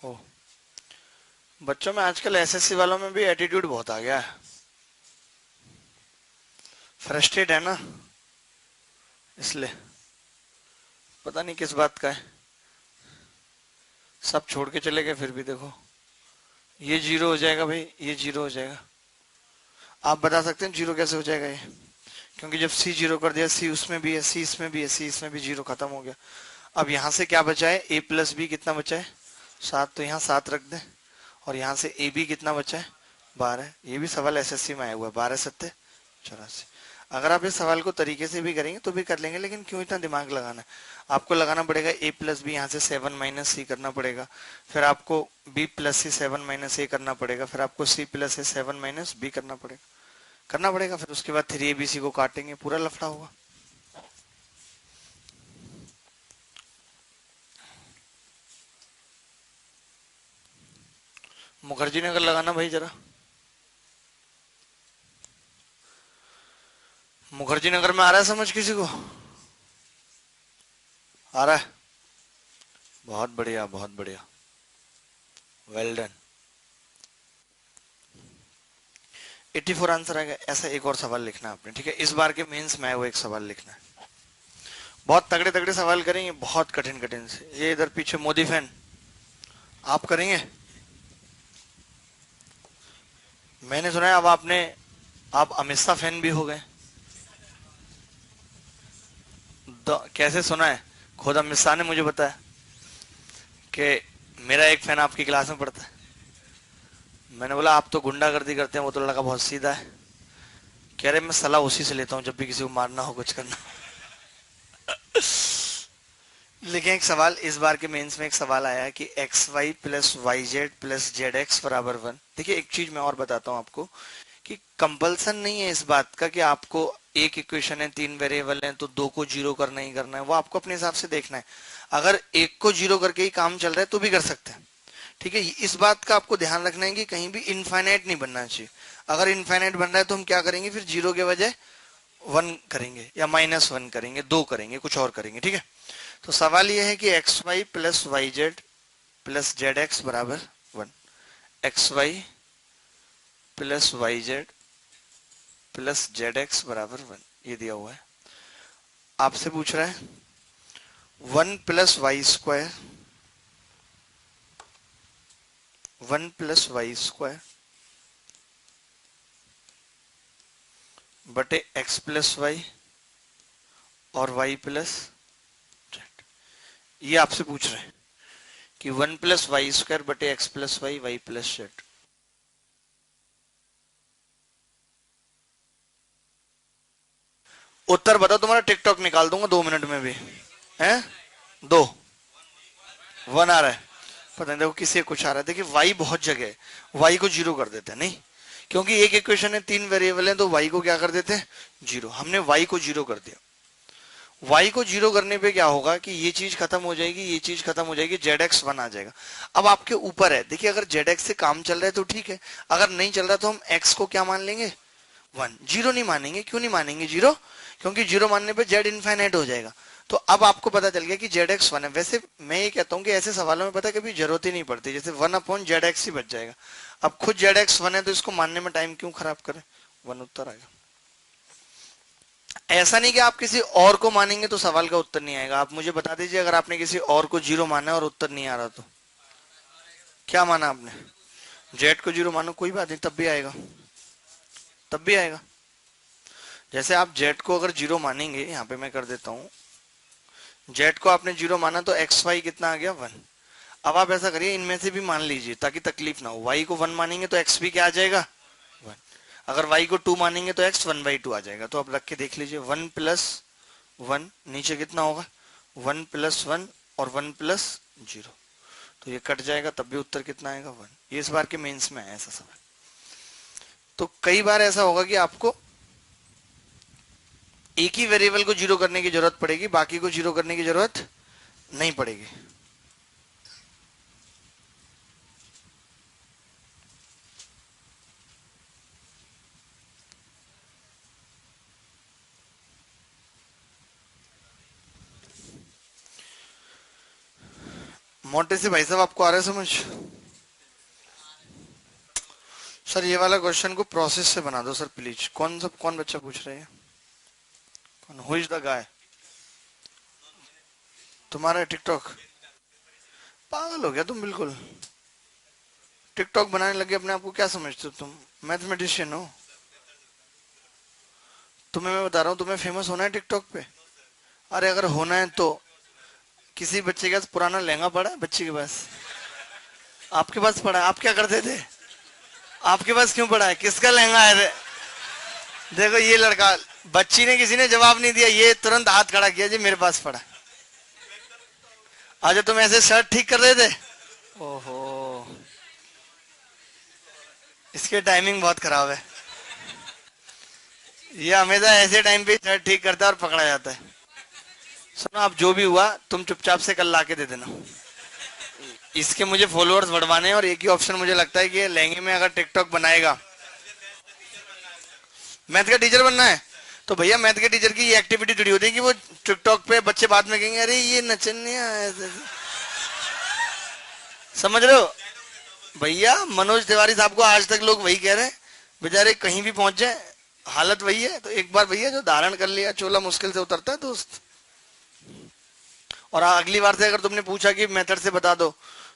ओ, बच्चों में आजकल एसएससी वालों में भी एटीट्यूड बहुत आ गया है। फ्रस्ट्रेट है ना, इसलिए पता नहीं किस बात का है। सब छोड़ के चले गए, फिर भी देखो ये 0 हो जाएगा भाई, ये 0 हो जाएगा। आप बता सकते हैं 0 कैसे हो जाएगा ये? क्योंकि जब सी 0 कर दिया, सी उसमें भी है, सी इसमें भी है, सी इसमें भी 0, खत्म हो गया। अब यहाँ से क्या बचा है, a प्लस बी कितना बचा है 7, तो यहाँ 7 रख दें। और यहाँ से ए बी कितना बचा है 12। ये भी सवाल एसएससी में आया हुआ है, 12 सत्ते 84। अगर आप इस सवाल को तरीके से भी करेंगे तो भी कर लेंगे, लेकिन क्यों इतना दिमाग लगाना है। आपको लगाना पड़ेगा a प्लस बी, यहाँ से 7 माइनस सी करना पड़ेगा, फिर आपको b प्लस सी 7 माइनस ए करना पड़ेगा, फिर आपको c प्लस ए 7 माइनस बी करना पड़ेगा, फिर उसके बाद 3abc को काटेंगे, पूरा लफड़ा होगा। मुखर्जी नगर लगाना भाई जरा। मुखर्जी नगर में आ रहा है समझ किसी को? आ रहा है? बहुत बढ़िया, बहुत बढ़िया, वेल डन। 84 आंसर आ गया। ऐसा एक और सवाल लिखना है आपने, ठीक है? इस बार के मेंस में वो एक सवाल लिखना है। बहुत तगड़े तगड़े सवाल करेंगे, बहुत कठिन कठिन से। ये इधर पीछे मोदी फैन, आप करेंगे? मैंने सुना है अब आप अमित शाह फैन भी हो गए। कैसे सुना है? खुद अमित शाह ने मुझे बताया कि मेरा एक फैन आपकी क्लास में पढ़ता है। मैंने बोला आप तो गुंडागर्दी करते हैं, वो तो लड़का बहुत सीधा है। कह रहे मैं सलाह उसी से लेता हूँ जब भी किसी को मारना हो, कुछ करना। लेकिन एक सवाल इस बार के मेंस में एक सवाल आया कि x y plus y z plus z x बराबर 1। देखिए एक चीज मैं और बताता हूँ आपको कि कंपल्सन नहीं है इस बात का कि आपको एक इक्वेशन है, 3 वेरिएबल हैं, तो 2 को जीरो करना ही करना है। वो आपको अपने हिसाब से देखना है। अगर एक को जीरो करके ही काम चल रहा है तो भी कर सकते हैं, ठीक है? इस बात का आपको ध्यान रखना है कि कहीं भी इनफाइनाइट नहीं बनना चाहिए। अगर इनफाइनाइट बन रहा है तो हम क्या करेंगे, फिर जीरो के बजाय 1 करेंगे या -1 करेंगे, 2 करेंगे, कुछ और करेंगे, ठीक है? तो सवाल यह है कि x y plus y z plus z x बराबर 1। X y plus y z plus z x बराबर 1, ये दिया हुआ है। आपसे पूछ रहा है 1 plus Y square, 1 plus Y square बटे एक्स प्लस वाई और वाई प्लस जेड। ये आपसे पूछ रहे हैं कि 1 प्लस वाई स्क्वायर बटे X plus Y, Y plus Z. उत्तर बताओ, तुम्हारा टिकटॉक निकाल दूंगा 2 मिनट में भी। हैं? 2 1 आ रहा है, पता नहीं, देखो किसी कुछ आ रहा है। देखिए वाई बहुत जगह है, वाई को जीरो कर देते हैं, नहीं क्योंकि एक इक्वेशन है, 3 वेरिएबल है, तो वाई को क्या कर देते हैं, जीरो। हमने वाई को जीरो कर दिया। वाई को जीरो करने पे क्या होगा कि ये चीज खत्म हो जाएगी, ये चीज खत्म हो जाएगी, जेड एक्स 1 आ जाएगा। अब आपके ऊपर है, देखिए अगर जेड एक्स से काम चल रहा है तो ठीक है, अगर नहीं चल रहा तो हम एक्स को क्या मान लेंगे, 1। जीरो नहीं मानेंगे। क्यों नहीं मानेंगे जीरो? क्योंकि जीरो मानने पे जेड इनफाइनाइट हो जाएगा। तो अब आपको पता चल गया कि जेड एक्स 1 है। वैसे मैं ये कहता हूँ कि ऐसे सवालों में पता कभी जरूरत ही नहीं पड़ती, जैसे 1 अपॉन जेड एक्स ही बच जाएगा। अब खुद जेड एक्स 1 है तो इसको मानने में टाइम क्यों खराब करें, 1 उत्तर आएगा। ऐसा नहीं कि आप किसी और को मानेंगे तो सवाल का उत्तर नहीं आएगा। आप मुझे बता दीजिए अगर आपने किसी और को जीरो माना है और उत्तर नहीं आ रहा तो क्या माना आपने? जेड को जीरो मानो, कोई बात नहीं, तब भी आएगा, तब भी आएगा। जैसे आप जेड को अगर जीरो मानेंगे, यहाँ पे मैं कर देता हूँ, जेड को आपने जीरो माना तो एक्स वाई कितना आ गया, 1। अब आप ऐसा करिए, इनमें से भी मान लीजिए ताकि तकलीफ ना हो। वाई को 1 मानेंगे तो एक्स भी क्या आ जाएगा, 1। अगर वाई को 2 मानेंगे तो एक्स 1/2 आ जाएगा। तो आप रख के देख लीजिए, 1 प्लस 1 नीचे कितना होगा, 1 प्लस 1 और 1 प्लस 0, तो ये कट जाएगा, तब भी उत्तर कितना आएगा, 1। ये इस बार के मेंस में आया ऐसा सवाल। तो कई बार ऐसा होगा कि आपको एक ही वेरिएबल को जीरो करने की जरूरत पड़ेगी, बाकी को जीरो करने की जरूरत नहीं पड़ेगी। मोटे से भाई साहब आपको आ रहा है समझ? सर ये वाला क्वेश्चन को प्रोसेस से बना दो सर प्लीज। कौन बच्चा पूछ रहे हैं? कौन, हु इज द गाय? तुम्हारा टिकटॉक? पागल हो गया तुम बिल्कुल। टिकटॉक बनाने लगे अपने आप को, क्या समझते हो तुम? मैथमेटिशियन हो? तुम्हें मैं बता रहा हूँ, तुम्हें फेमस होना है टिकटॉक पे। अरे अगर होना है तो किसी बच्चे के पास पुराना लहंगा पड़ा है? बच्चे के पास? आपके पास पड़ा है? आप क्या करते थे? आपके पास क्यों पड़ा है? किसका लहंगा है रे? देखो ये लड़का, बच्ची ने, किसी ने जवाब नहीं दिया, ये तुरंत हाथ खड़ा किया जी मेरे पास पड़ा। आज तुम ऐसे शर्ट ठीक कर रहे थे? ओहो, इसके टाइमिंग बहुत खराब है। ये हमेशा ऐसे टाइम पे शर्ट ठीक करता है और पकड़ा जाता है। सुनो, अब जो भी हुआ तुम चुपचाप से कल ला के दे देना। इसके मुझे फॉलोअर्स बढ़वाने हैं और एक ही ऑप्शन मुझे लगता है कि ये लहंगे में अगर टिकटॉक बनाएगा। मैथ का टीचर बनना है तो भैया मैथ के टीचर की ये एक्टिविटी जुड़ी होती है कि वो टिकटॉक पे बच्चे बाद में कहेंगे अरे ये नचनिया है। समझ रहे हो भैया? मनोज तिवारी साहब को आज तक लोग वही कह रहे हैं, बेचारे कहीं भी पहुंच जाए हालत वही है। तो एक बार भैया जो धारण कर लिया चोला मुश्किल से उतरता है दोस्त। और अगली बार से अगर तुमने पूछा कि मेथड से बता दो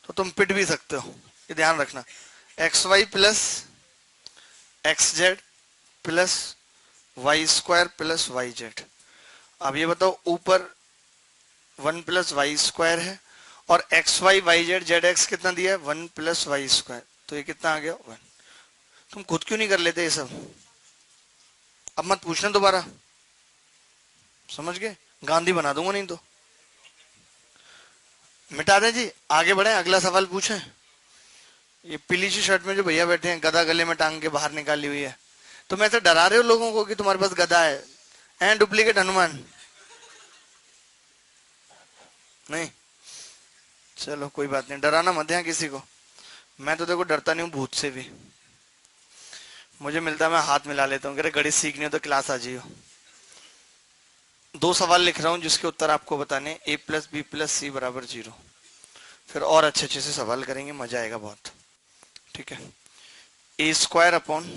तो तुम पिट भी सकते हो, ये ध्यान रखना। X y plus x z plus Y square plus y z. अब ये बताओ, ऊपर 1 प्लस वाई स्क्वायर है और x y y z z x कितना दिया है? 1 प्लस वाई स्क्वायर। तो ये कितना आ गया? 1। तुम खुद क्यों नहीं कर लेते ये सब? अब मत पूछना दोबारा, समझ गए? गांधी बना दूंगा नहीं तो। मिटा दें जी, आगे बढ़े, अगला सवाल पूछें। ये पीली सी शर्ट में जो भैया बैठे हैं, गदा गले में टांग के बाहर निकाली हुई है, तो मैं ऐसे डरा रहे हो लोगों को कि तुम्हारे पास गदा है? And duplicate Hanuman? नहीं, चलो कोई बात नहीं, डराना मत है किसी को। मैं तो देखो डरता नहीं हूँ भूत से भी। मुझे मिलता है मैं हाथ मिला लेता हूँ, कह रहे गणित सीखनी हो तो क्लास आ जाइयो। 2 सवाल लिख रहा हूँ जिसके उत्तर आपको बताने। a प्लस बी प्लस सी बराबर 0। फिर और अच्छे अच्छे से सवाल करेंगे, मजा आएगा बहुत। ठीक है, A square upon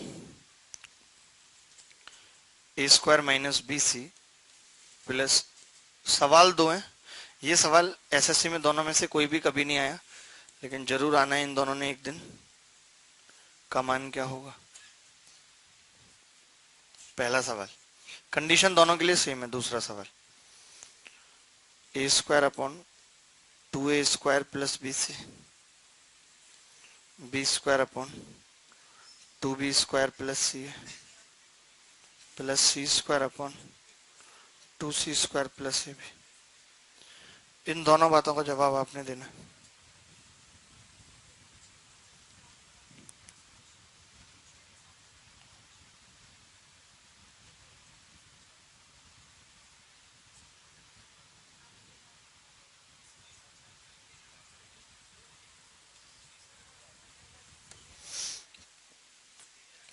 A square minus B C plus, सवाल 2 है। ये सवाल एसएससी में दोनों में से कोई भी कभी नहीं आया, लेकिन जरूर आना है इन दोनों ने एक दिन। का मान क्या होगा? पहला सवाल, कंडीशन दोनों के लिए सेम है। दूसरा सवाल, A square upon 2a square plus B C, B square upon 2b square plus C plus C square upon 2c square plus C B. इन दोनों बातों का जवाब आपने देना।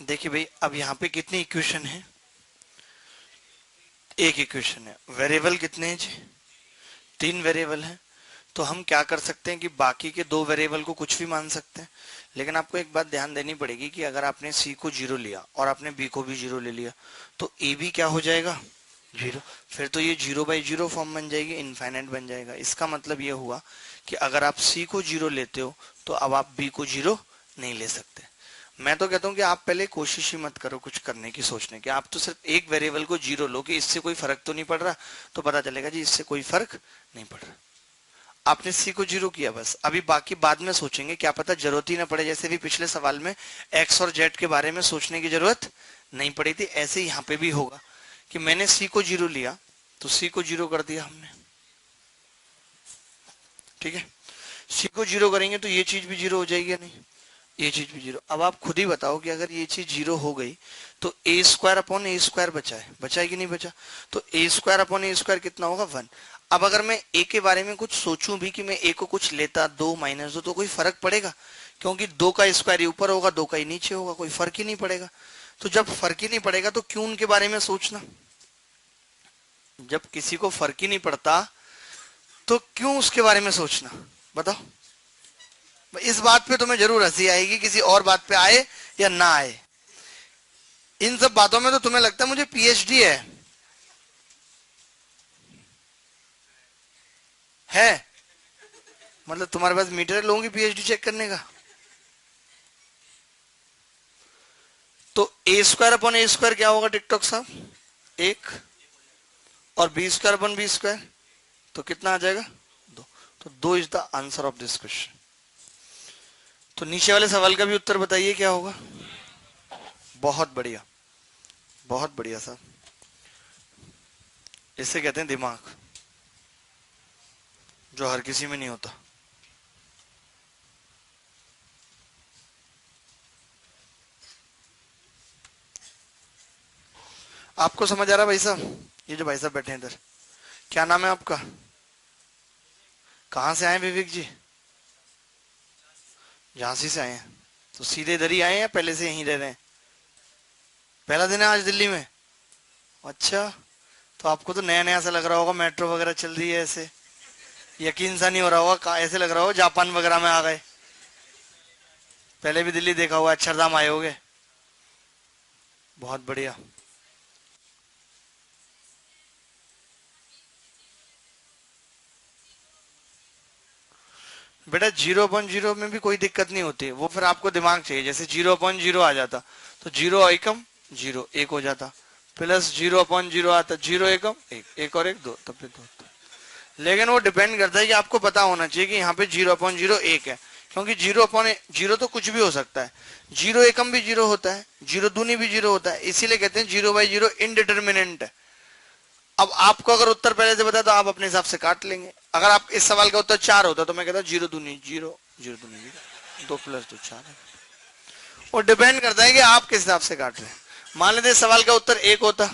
देखिए भाई, अब यहाँ पे कितनी इक्वेशन है? एक इक्वेशन है। वेरिएबल कितने हैं जी? 3 वेरिएबल है। तो हम क्या कर सकते हैं कि बाकी के 2 वेरिएबल को कुछ भी मान सकते हैं, लेकिन आपको एक बात ध्यान देनी पड़ेगी कि अगर आपने सी को 0 लिया और आपने बी को भी 0 ले लिया तो ए भी क्या हो जाएगा? 0। फिर तो ये 0/0 फॉर्म बन जाएगी, इनफाइनाइट बन जाएगा। इसका मतलब ये हुआ कि अगर आप सी को 0 लेते हो तो अब आप बी को 0 नहीं ले सकते। मैं तो कहता हूं कि आप पहले कोशिश ही मत करो कुछ करने की, सोचने की। आप तो सिर्फ एक वेरिएबल को 0 लो कि इससे कोई फर्क तो नहीं पड़ रहा, तो पता चलेगा जी इससे कोई फर्क नहीं पड़ रहा। आपने सी को 0 किया बस, अभी बाकी बाद में सोचेंगे, क्या पता जरूरत ही ना पड़े। जैसे भी पिछले सवाल में एक्स और जेड के बारे में सोचने की जरूरत नहीं पड़ी थी, ऐसे यहाँ पे भी होगा कि मैंने सी को 0 लिया तो सी को 0 कर दिया हमने। ठीक है, सी को 0 करेंगे तो ये चीज भी 0 हो जाएगी या नहीं? ये चीज भी 0। अब आप खुद ही बताओ कि अगर ये चीज 0 हो गई तो a square upon A square बचा है कि नहीं बचा? तो a square upon A square कितना होगा? 1। अब अगर मैं ए के बारे में कुछ सोचूं भी कि मैं ए को कुछ लेता 2 माइनस 2 तो कोई फर्क पड़ेगा? क्योंकि 2 का स्क्वायर ही ऊपर होगा, 2 का ही नीचे होगा, कोई फर्क ही नहीं पड़ेगा। तो जब फर्क ही नहीं पड़ेगा तो क्यों उनके बारे में सोचना? जब किसी को फर्क ही नहीं पड़ता तो क्यों उसके बारे में सोचना? बताओ। इस बात पे तुम्हें जरूर हंसी आएगी, किसी और बात पे आए या ना आए। इन सब बातों में तो तुम्हें लगता है मुझे पीएचडी है? मतलब तुम्हारे पास मीटर है लोगों की पीएचडी चेक करने का? तो a square upon A square क्या होगा टिकटॉक साहब? 1। और b square upon b square तो कितना आ जाएगा? 2। तो 2 is the answer of this question. तो नीचे वाले सवाल का भी उत्तर बताइए क्या होगा। बहुत बढ़िया, बहुत बढ़िया सर। इसे कहते हैं दिमाग, जो हर किसी में नहीं होता। आपको समझ आ रहा भाई साहब? ये जो भाई साहब बैठे हैं इधर, क्या नाम है आपका? कहाँ से आए विवेक जी? झांसी से आए हैं। तो सीधे इधर ही आए हैं या पहले से यहीं रह रहे हैं? पहला दिन है आज दिल्ली में? अच्छा, तो आपको तो नया नया सा लग रहा होगा, मेट्रो वगैरह चल रही है ऐसे, यकीन सा नहीं हो रहा होगा, ऐसे लग रहा हो जापान वगैरह में आ गए। पहले भी दिल्ली देखा हुआ, अक्षरधाम आए होगे। बहुत बढ़िया। बेटा 0.0 में भी कोई दिक्कत नहीं होती, वो फिर आपको दिमाग चाहिए। जैसे 0.0 आ जाता तो 0 एकम 0 एक हो जाता, प्लस 0.0 आता 0 एकम एक, एक और एक 2, तब फिर 2। लेकिन वो डिपेंड करता है कि आपको पता होना चाहिए कि यहाँ पे 0.0 एक है, क्योंकि 0.0 तो कुछ भी हो सकता है। 0 एकम भी 0 होता है, 0 दूनी भी 0 होता है, इसीलिए कहते हैं 0/0 इनडिटर्मिनेंट है। अब आपको अगर उत्तर पहले से बता तो आप अपने हिसाब से काट लेंगे। अगर आप इस सवाल का उत्तर 4 होता तो मैं कहता 0 दूनी 0, 0 दूनी 0, 2 + 2 4 है। वो डिपेंड करता है कि आप किस हिसाब से काट रहे हैं। मान लेते सवाल का उत्तर 1 होता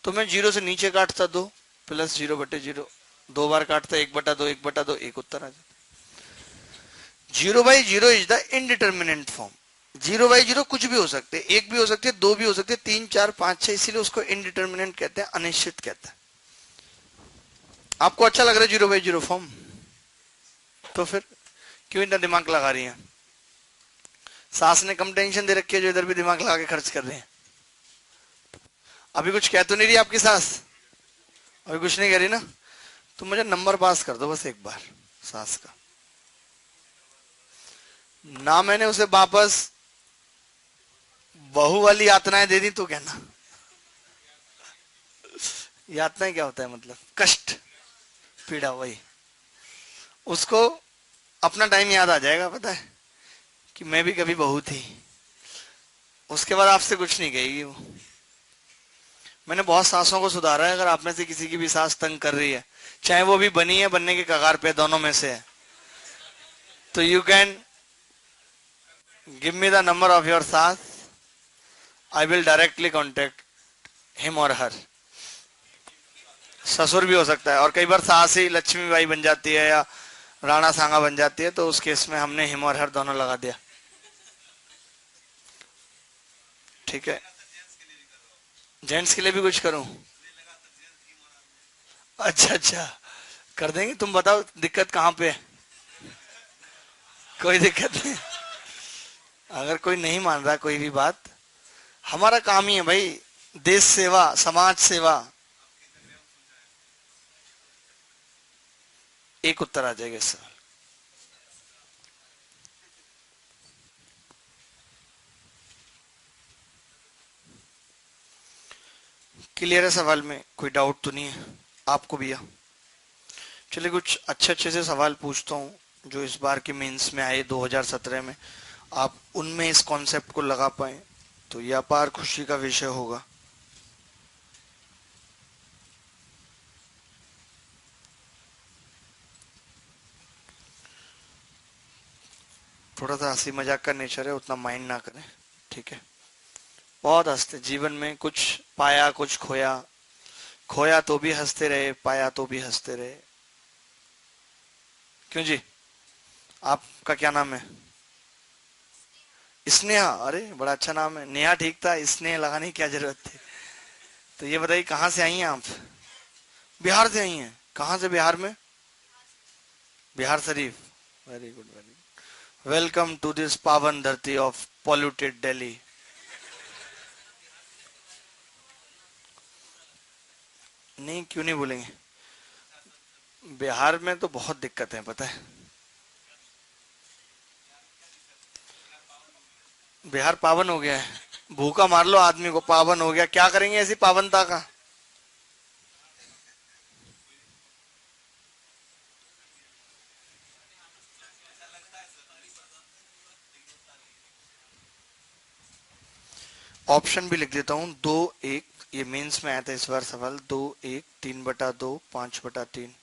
तो मैं 0 से नीचे काटता 2 + 0/0, 2 बार काटता 1/2, 1/2, एक उत्तर आ जाता। 0/0 इज द इनडिटर्मिनेंट फॉर्म। 0/0 कुछ भी हो सकते, एक भी हो सकते, दो भी हो सकते, 3 4 5 6, इसीलिए उसको इनडिटर्मिनेंट कहते हैं, अनिश्चित कहते हैं। आपको अच्छा लग रहा है 0/0 फॉर्म? तो फिर क्यों इतना दिमाग लगा रही हैं? सास ने कम टेंशन दे रखी है जो इधर भी दिमाग लगा के खर्च कर रहे हैं। अभी कुछ कह तो नहीं रही आपकी सास? अभी कुछ नहीं कह रही ना? तो मुझे नंबर पास कर दो बस एक बार सास का। ना मैंने उसे वापस बहू वाली यातनाएं दे दी तो कहना। यातनाएं क्या होता है? मतलब कष्ट, पीड़ा, वही। उसको अपना टाइम याद आ जाएगा, पता है कि मैं भी कभी बहू थी। उसके बाद आपसे कुछ नहीं कहेगी वो। मैंने बहुत सासों को सुधारा है। अगर आप में से किसी की भी सास तंग कर रही है, चाहे वो भी बनी है, बनने के कगार पे, दोनों में से है, तो you can give me the number of your सास, I will directly contact him और हर। ससुर भी हो सकता है, और कई बार सास ही लक्ष्मीबाई बन जाती है या राणा सांगा बन जाती है, तो उस केस में हमने हिम और हर दोनों लगा दिया। ठीक है, जेंट्स के लिए भी कुछ करूं? अच्छा अच्छा, कर देंगे। तुम बताओ दिक्कत कहाँ पे है? कोई दिक्कत नहीं। अगर कोई नहीं मान रहा कोई भी बात, हमारा काम ही है भाई, देश सेवा, समाज सेवा। एक उत्तर आ जाएगा इस सवाल। क्लियर है सवाल में? कोई डाउट तो नहीं है आपको भैया? चलिए कुछ अच्छे अच्छे से सवाल पूछता हूँ जो इस बार के मेंस में आए 2017 में, आप उनमें इस कॉन्सेप्ट को लगा पाए तो यह अपार खुशी का विषय होगा। थोड़ा सा हंसी मजाक का नेचर है, उतना माइंड ना करें, ठीक है? बहुत हंसते जीवन में, कुछ पाया कुछ खोया, खोया तो भी हंसते रहे, पाया तो भी हंसते रहे। क्यों जी? आपका क्या नाम है? स्नेहा? अरे बड़ा अच्छा नाम है। नेहा ठीक था, स्नेह लगाने की क्या जरूरत थी? तो ये बताइए कहाँ से आई हैं आप? बिहार से आई हैं? कहाँ से बिहार में? Bihar Sharif. Very good, very good. Welcome to this पावन धरती ऑफ पॉल्यूटेड दिल्ली। नहीं, क्यों नहीं बोलेंगे? बिहार में तो बहुत दिक्कत है, पता है। बिहार पावन हो गया है। भूखा मार लो आदमी को, पावन हो गया। क्या करेंगे ऐसी पावनता का? ऑप्शन भी लिख देता हूं, 2 1, ये मेंस में आया था इस बार सवाल, 2 1, 3/2, 5/3।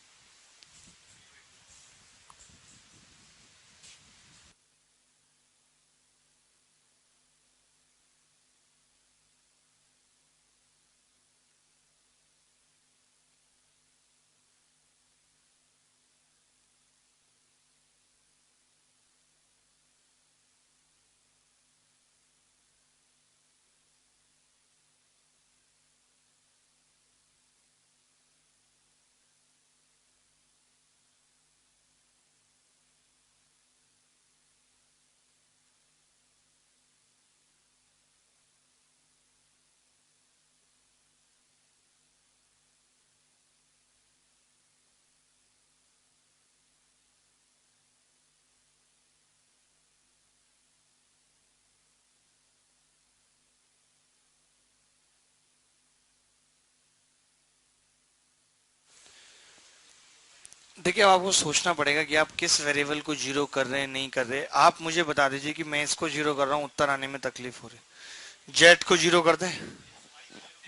देखिए, अब आपको सोचना पड़ेगा कि आप किस वेरिएबल को जीरो कर रहे हैं, नहीं कर रहे। आप मुझे बता दीजिए कि मैं इसको जीरो कर रहा हूं, उत्तर आने में तकलीफ हो रही। जेड को जीरो कर दें,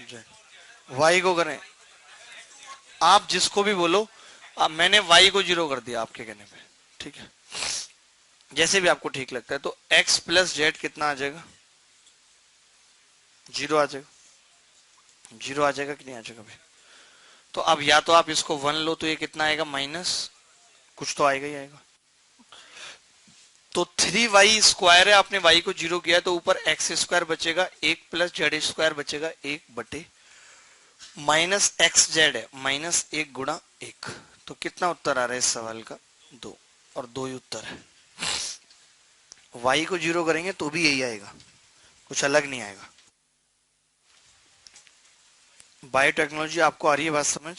जेड वाई को करें, आप जिसको भी बोलो। अब मैंने वाई को जीरो कर दिया आपके कहने पे, ठीक है, जैसे भी आपको ठीक लगता है। तो एक्स प्लस जेड कितना आ जाएगा? जीरो आ जाएगा। जीरो आ जाएगा कि नहीं आ जाएगा भाई? तो अब या तो आप इसको वन लो तो ये कितना आएगा, माइनस कुछ तो आएगा ही आएगा। तो 3y² है, आपने y को जीरो किया तो ऊपर x² बचेगा 1 प्लस z² बचेगा 1 बटे माइनस एक्स जेड है, माइनस 1 × 1। तो कितना उत्तर आ रहा है इस सवाल का? 2, और 2 ही उत्तर है। y को जीरो करेंगे तो भी यही आएगा, कुछ अलग नहीं आएगा। बायोटेक्नोलॉजी आपको आ रही है बात समझ?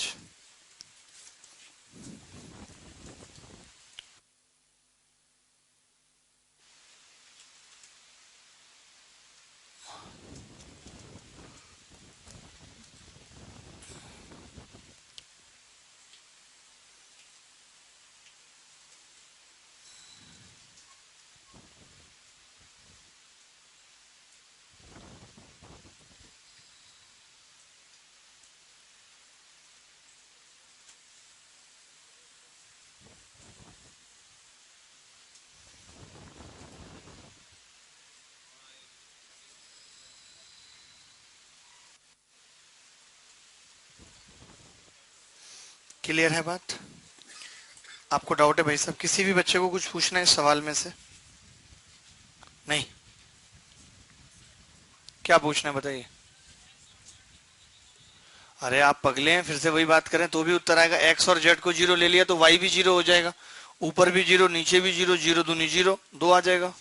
क्लियर है बात? आपको डाउट है भाई साहब? किसी भी बच्चे को कुछ पूछना है इस सवाल में से? नहीं? क्या पूछना है बताइए। अरे आप पगले हैं, फिर से वही बात करें तो भी उत्तर आएगा। एक्स और जेड को जीरो ले लिया तो वाई भी जीरो हो जाएगा, ऊपर भी जीरो नीचे भी जीरो, जीरो दूनी जीरो, 2 आ जाएगा।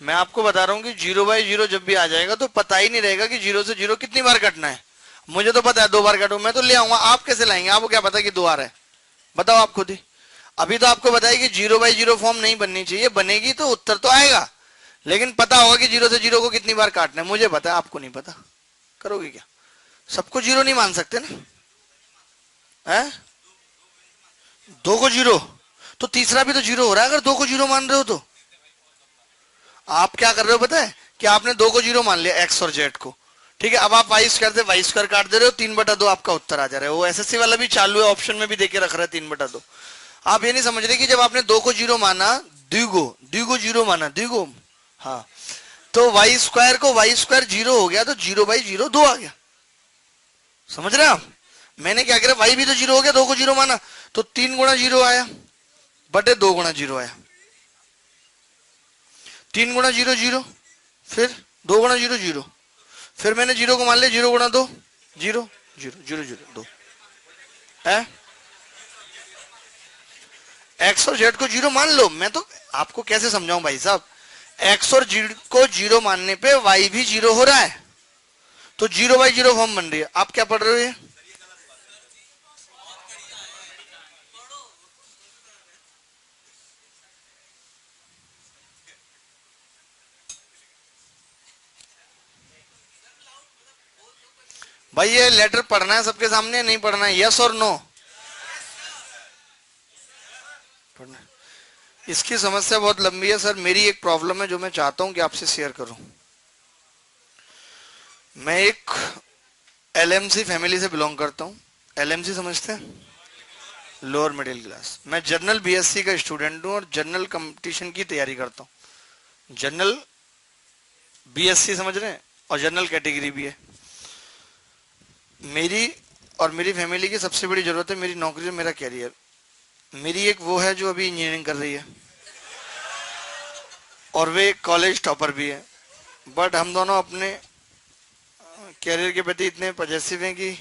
मैं आपको बता रहा हूं कि 0/0 जब भी आ जाएगा तो पता ही नहीं रहेगा कि 0 से 0 कितनी बार कटना है। मुझे तो पता है 2 बार कटू, मैं तो ले आऊंगा, आप कैसे लाएंगे? आपको क्या पता कि 2 आ रहा है? बताओ आप खुद ही। अभी तो आपको बताया कि 0/0 फॉर्म नहीं बननी चाहिए, बनेगी तो उत्तर तो आएगा, लेकिन पता होगा कि 0 से 0 को कितनी बार काटना है। मुझे पता है, आपको नहीं पता। करोगे क्या? सबको जीरो नहीं मान सकते ना, है? 2 को जीरो, तो तीसरा भी तो जीरो हो रहा है अगर 2 को जीरो मान रहे हो तो। आप क्या कर रहे हो पता है? कि आपने 2 को जीरो मान लिया, एक्स और जेड को, ठीक है। अब आप y² से y² काट दे रहे हो, 3/2 आपका उत्तर आ जा रहा है। वो एसएससी वाला भी चालू है, ऑप्शन में भी देके रख रहा है 3/2। आप ये नहीं समझ रहे कि जब आपने 2 को जीरो माना, द्विगो जीरो माना, द्विगो, हाँ, तो y² जीरो हो गया तो 0/0 2 आ गया। समझ रहे हैं आप? मैंने क्या करा, y भी तो जीरो हो गया, 2 को जीरो माना तो 3 × 0 आया बटे 2 × 0 आया। 3 × 0 0, फिर 2 × 0 0, फिर मैंने 0 को मान लिया 0 × 2 0 0 0 0 2 है। एक्स और जेड को जीरो मान लो। मैं तो आपको कैसे समझाऊं भाई साहब? एक्स और जेड को जीरो मानने पे वाई भी जीरो हो रहा है, तो 0/0 फॉर्म बन रही है। आप क्या पढ़ रहे हो ये? भाई ये लेटर पढ़ना है सबके सामने, नहीं पढ़ना है? यस और नो? पढ़ना है। इसकी समस्या बहुत लंबी है सर। मेरी एक प्रॉब्लम है जो मैं चाहता हूं कि आपसे शेयर करूं। मैं एक एलएमसी फैमिली से बिलोंग करता हूँ। एलएमसी समझते हैं? Lower middle class. मैं जनरल बीएससी का स्टूडेंट हूँ और जनरल कंपटीशन की तैयारी करता हूँ। जनरल बीएससी समझ रहे हैं, और जनरल कैटेगरी भी है। मेरी और मेरी फैमिली की सबसे बड़ी जरूरत है मेरी नौकरी और मेरा कैरियर। मेरी एक वो है जो अभी इंजीनियरिंग कर रही है और वे एक कॉलेज टॉपर भी है। बट हम दोनों अपने कैरियर के प्रति इतने पजेसिव हैं कि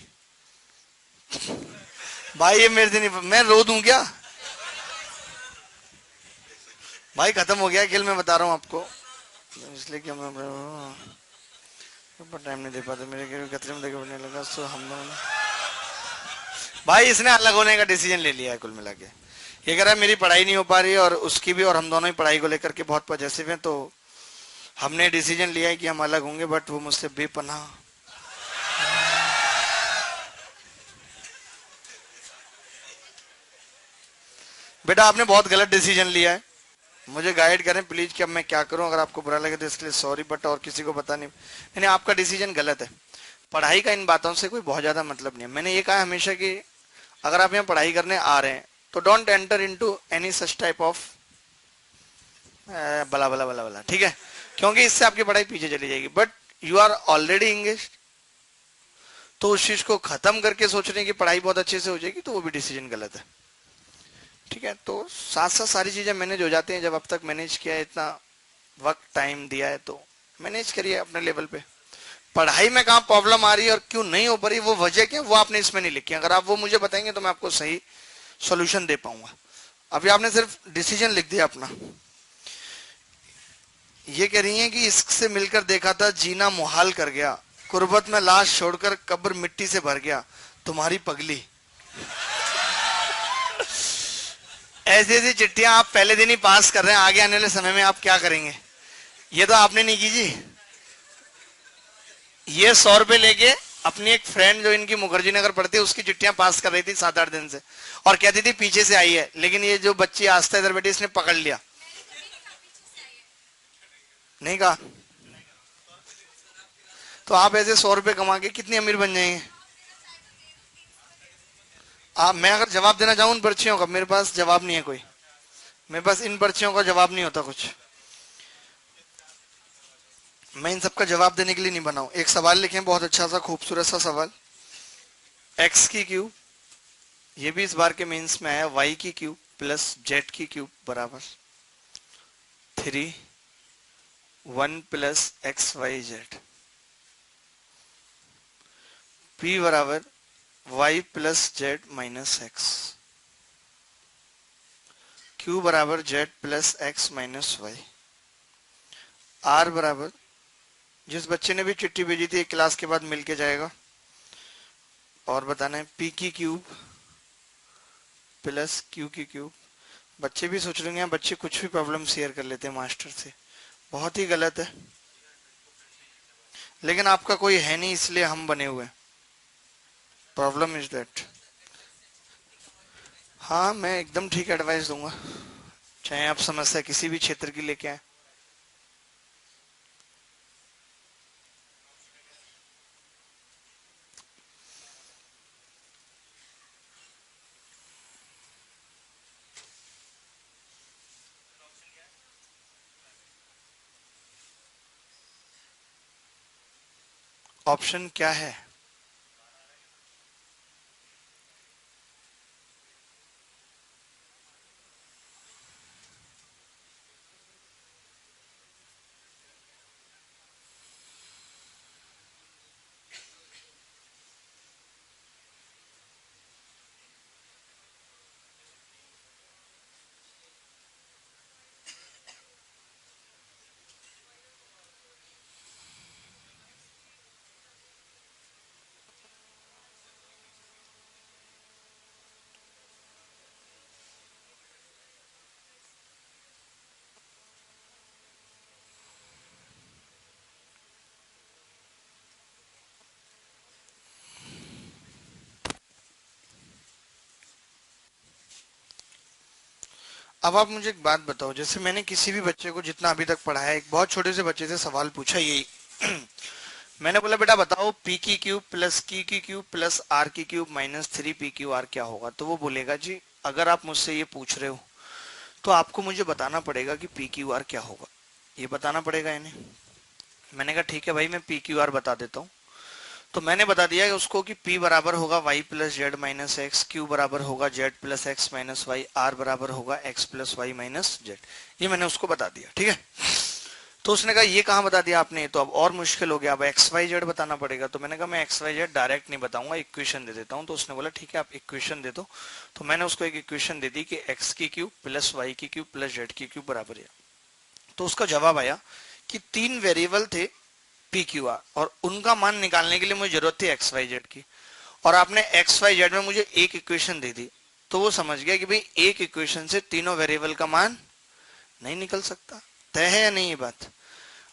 भाई ये मेरे से नहीं, मैं रो दूं क्या? भाई खत्म हो गया खेल, मैं बता रहा हूँ आपको। इसलिए कि मैं टाइम नहीं दे पाते, मेरे कैरियर खतरे में देखे बढ़ने लगा। सो हम दोनों भाई इसने अलग होने का डिसीजन ले लिया है कुल मिला के। ये कह रहा है मेरी पढ़ाई नहीं हो पा रही है और उसकी भी, और हम दोनों ही पढ़ाई को लेकर के बहुत पॉजिटिव हैं, तो हमने डिसीजन लिया है कि हम अलग होंगे। बट वो मुझसे बेपनाह। बेटा आपने बहुत गलत डिसीजन लिया है, मुझे गाइड करें प्लीज कि अब मैं क्या करूं। अगर आपको बुरा लगे तो इसके लिए सॉरी, बट और किसी को पता नहीं। यानी आपका डिसीजन गलत है। पढ़ाई का इन बातों से कोई बहुत ज्यादा मतलब नहीं है। मैंने ये कहा हमेशा कि अगर आप यहाँ पढ़ाई करने आ रहे हैं तो don't enter into any such type of बला बला बला बला, ठीक है? क्योंकि इससे आपकी पढ़ाई पीछे चली जाएगी। But you are already engage, तो उस चीज को खत्म करके सोच रहे हैं कि पढ़ाई बहुत अच्छे से हो जाएगी, तो वो भी डिसीजन गलत है। ठीक है, तो साथ साथ सारी चीजें मैनेज हो जाती हैं। जब अब तक मैनेज किया है, इतना वक्त टाइम दिया है, तो मैनेज करिए अपने लेवल पे। पढ़ाई में कहाँ प्रॉब्लम आ रही है और क्यों नहीं हो पा रही, वो वजह क्या, वो आपने इसमें नहीं लिखी। अगर आप वो मुझे बताएंगे तो मैं आपको सही सोल्यूशन दे पाऊंगा। अभी आपने सिर्फ डिसीजन लिख दिया अपना। ये कह रही है कि इससे मिलकर देखा था जीना मुहाल कर गया, कुर्बत में लाश छोड़कर कब्र मिट्टी से भर गया, तुम्हारी पगली। ऐसी ऐसी चिट्ठियां आप पहले दिन ही पास कर रहे हैं, आगे आने वाले समय में आप क्या करेंगे? ये तो आपने नहीं की जी। ये 100 रुपए लेके अपनी एक फ्रेंड जो इनकी मुखर्जी नगर पढ़ती है उसकी चिट्ठियां पास कर रही थी 7-8 दिन से, और कहती थी पीछे से आई है। लेकिन ये जो बच्ची आस्था इधर बैठी इसने पकड़ लिया। नहीं कहा तो आप ऐसे 100 रुपए कमा के कितनी अमीर बन जाएंगे? आप, मैं अगर जवाब देना चाहूं उन पर्चियों का, मेरे पास जवाब नहीं है कोई। मेरे पास इन पर्चियों का जवाब नहीं होता कुछ। मैं इन सबका जवाब देने के लिए नहीं बना हूं। एक सवाल लिखें, बहुत अच्छा सा खूबसूरत सा सवाल। एक्स की क्यूब, ये भी इस बार के मेंस में आया, वाई की क्यूब प्लस जेड की क्यूब बराबर 3 1 plus X Y Z. P बराबर Y plus Z minus x. Q बराबर Z plus x minus Y. Are बराबर, जिस बच्चे ने भी चिट्ठी भेजी थी एक क्लास के बाद मिलके जाएगा और बताना है, पी की क्यूब प्लस क्यू की क्यूब। बच्चे भी सोच लेंगे बच्चे कुछ भी प्रॉब्लम शेयर कर लेते हैं मास्टर से, बहुत ही गलत है। लेकिन आपका कोई है नहीं इसलिए हम बने हुए। Problem is that. हाँ मैं एकदम ठीक एडवाइस दूंगा, चाहे आप समस्या किसी भी क्षेत्र की लेके आए। ऑप्शन क्या है? अब आप मुझे एक बात बताओ, जैसे मैंने किसी भी बच्चे को जितना अभी तक पढ़ाया, एक बहुत छोटे से बच्चे से सवाल पूछा यही मैंने बोला बेटा बताओ पी की क्यूब प्लस की क्यूब प्लस आर की cube minus 3 p Q R क्या होगा। तो वो बोलेगा जी अगर आप मुझसे ये पूछ रहे हो तो आपको मुझे बताना पड़ेगा कि पी क्यू आर क्या होगा, ये बताना पड़ेगा इन्हें। मैंने कहा ठीक है भाई मैं पी क्यू आर बता देता हूँ। तो मैंने बता दिया कि उसको कि P बराबर होगा y plus Z minus x, Q बराबर होगा z plus x minus Y, are बराबर होगा x plus y minus z. ये मैंने उसको बता दिया, ठीक है। तो उसने कहा ये कहाँ बता दिया आपने, तो अब और मुश्किल हो गया, अब एक्स वाई जेड बताना पड़ेगा। तो मैंने कहा मैं एक्स वाई जेड डायरेक्ट नहीं बताऊंगा, इक्वेशन दे देता हूँ। तो उसने बोला ठीक है आप इक्वेशन दे दो। तो मैंने उसको एक इक्वेशन दे दी कि एक्स की क्यूब प्लस वाई की क्यूब प्लस जेड की क्यूब बराबर है। तो उसका जवाब आया कि 3 वेरिएबल थे पी क्यू आर और उनका मान निकालने के लिए मुझे जरूरत थी एक्स वाई जेड की, और आपने एक्स वाई जेड में मुझे एक इक्वेशन दे दी। तो वो समझ गया कि भाई एक इक्वेशन से तीनों वेरिएबल का मान नहीं निकल सकता। तय है या नहीं ये बात?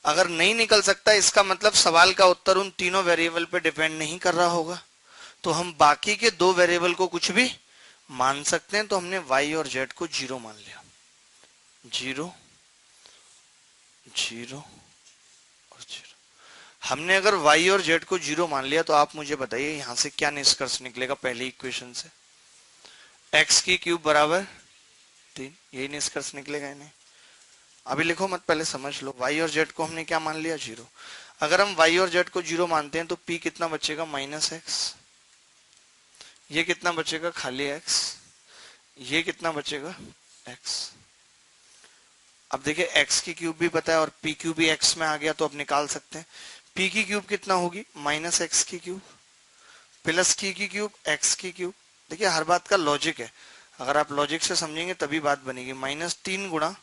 अगर नहीं निकल सकता इसका मतलब सवाल का उत्तर उन तीनों वेरिएबल पे डिपेंड नहीं कर रहा होगा, तो हम बाकी के 2 वेरिएबल को कुछ भी मान सकते हैं। तो हमने y और z को 0 मान लिया, 0 0 और 0। हमने अगर y और z को 0 मान लिया तो आप मुझे बताइए यहां से क्या निष्कर्ष निकलेगा पहली इक्वेशन से, x की क्यूब बराबर 3, यही निष्कर्ष निकलेगा इन्हें। अभी लिखो मत, पहले समझ लो। y और z को हमने क्या मान लिया, 0। अगर हम y और z को 0 मानते हैं तो p कितना बचेगा, माइनस एक्स। ये कितना बचेगा, खाली x। ये कितना बचेगा, x। अब देखिए x की क्यूब भी पता है और p क्यूब भी x में आ गया, तो अब निकाल सकते हैं। p की क्यूब कितना होगी, माइनस एक्स की क्यूब प्लस की क्यूब x की क्यूब। देखिए हर बात का लॉजिक है, अगर आप लॉजिक से समझेंगे तभी बात बनेगी। -3 गुणा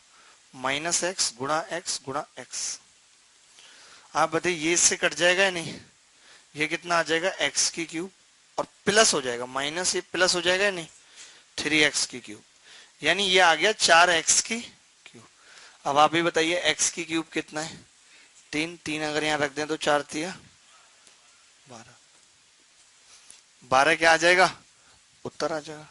माइनस एक्स गुणा एक्स गुणा एक्स। आप बताइए ये इससे कट जाएगा या नहीं, ये कितना आ जाएगा एक्स की क्यूब और प्लस हो जाएगा माइनस, ये प्लस हो जाएगा या नहीं, 3x की क्यूब। यानी ये आ गया 4x की क्यूब। अब आप ही बताइए x की क्यूब कितना है, 3, 3 अगर यहाँ रख दें तो 4 तिया 12, 12 क्या आ जाएगा, उत्तर आ जाएगा।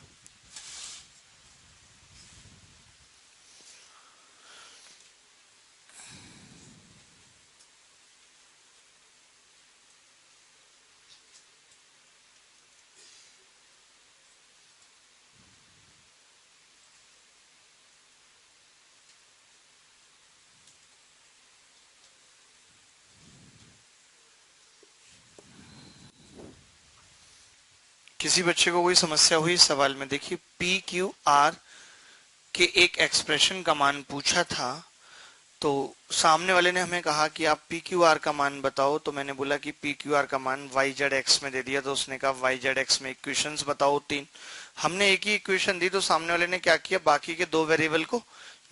किसी बच्चे को कोई समस्या हुई इस सवाल में? देखिए पी क्यू आर के एक एक्सप्रेशन का मान पूछा था, तो सामने वाले ने हमें कहा कि आप पी क्यू आर का मान बताओ। तो मैंने बोला कि पी क्यू आर का मान वाई जेड एक्स में दे दिया। तो उसने कहा वाई जेड एक्स में इक्वेशंस बताओ 3। हमने एक ही इक्वेशन दी, तो सामने वाले ने क्या किया, बाकी के 2 वेरिएबल को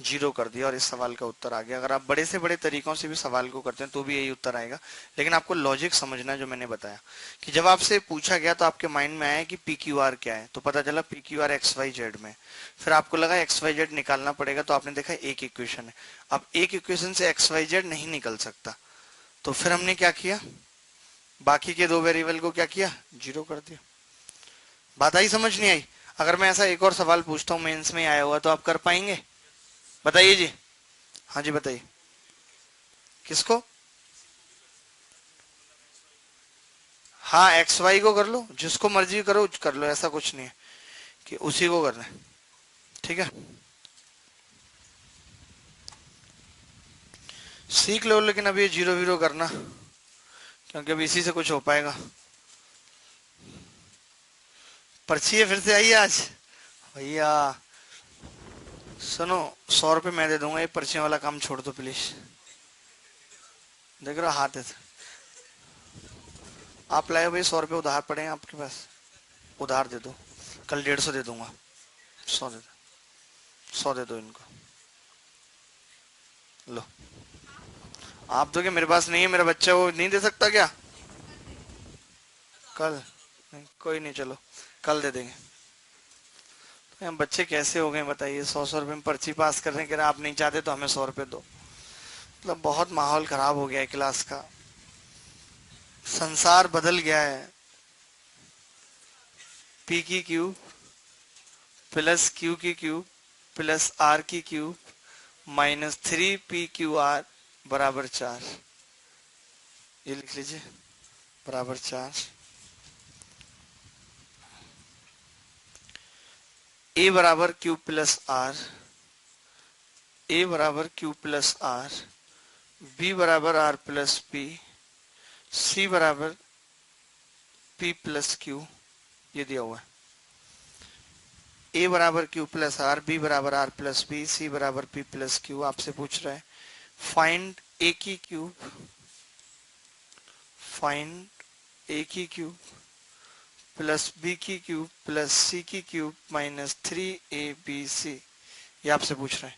0 कर दिया और इस सवाल का उत्तर आ गया। अगर आप बड़े से बड़े तरीकों से भी सवाल को करते हैं तो भी यही उत्तर आएगा, लेकिन आपको लॉजिक समझना है। जो मैंने बताया कि जब आपसे पूछा गया तो आपके माइंड में आया कि पी क्यू आर क्या है, तो पता चला p q r x Y z में। फिर आपको लगा एक्स वाई जेड निकालना पड़ेगा, तो आपने देखा एक इक्वेशन है। अब एक इक्वेशन से एक्स वाई जेड नहीं निकल सकता, तो फिर हमने क्या किया, बाकी के 2 वेरिएबल को क्या किया, 0 कर दिया। बात आई समझ नहीं आई? अगर मैं ऐसा एक और सवाल पूछता हूँ मेंस में आया हुआ, तो आप कर पाएंगे? बताइए जी। हाँ जी बताइए। किसको? हाँ एक्स वाई को कर लो, जिसको मर्जी करो कर लो, ऐसा कुछ नहीं है कि उसी को करना है, ठीक है। सीख लो, लेकिन अब ये 0 0 करना, क्योंकि अब इसी से कुछ हो पाएगा। पर्ची है फिर से आई है आज भैया। सुनो, 100 रुपये मैं दे दूंगा, ये पर्चियों वाला काम छोड़ दो प्लीज। देख रहा हाथ है, आप लाए भाई, 100 रुपये उधार पड़े हैं आपके पास, उधार दे दो। कल 150 दे दूंगा, 100 दे दो, 100 दे दो इनको। लो, आप दोगे, मेरे पास नहीं है, मेरा बच्चा वो नहीं दे सकता क्या? कल नहीं, कोई नहीं, चलो कल दे देंगे। तो हम बच्चे कैसे हो गए बताइए, 100 100 रुपये में पर्ची पास कर रहे हैं, कह रहे आप नहीं चाहते तो हमें 100 रुपये दो। मतलब बहुत माहौल खराब हो गया है क्लास का, संसार बदल गया है। पी की क्यूब प्लस क्यू की क्यूब प्लस आर की क्यूब -3 पी क्यू आर बराबर 4, ये लिख लीजिए। बराबर 4, ए बराबर क्यू प्लस आर, ए बराबर क्यू प्लस आर, बी बराबर आर प्लस पी, सी बराबर पी प्लस क्यू, ये दिया हुआ है। ए बराबर क्यू प्लस आर, बी बराबर आर प्लस बी, सी बराबर पी प्लस क्यू। आपसे पूछ रहा है फाइंड ए की क्यूब, फाइंड ए की क्यूब प्लस बी की क्यूब प्लस सी की क्यूब माइनस 3abc, ये आपसे पूछ रहा है।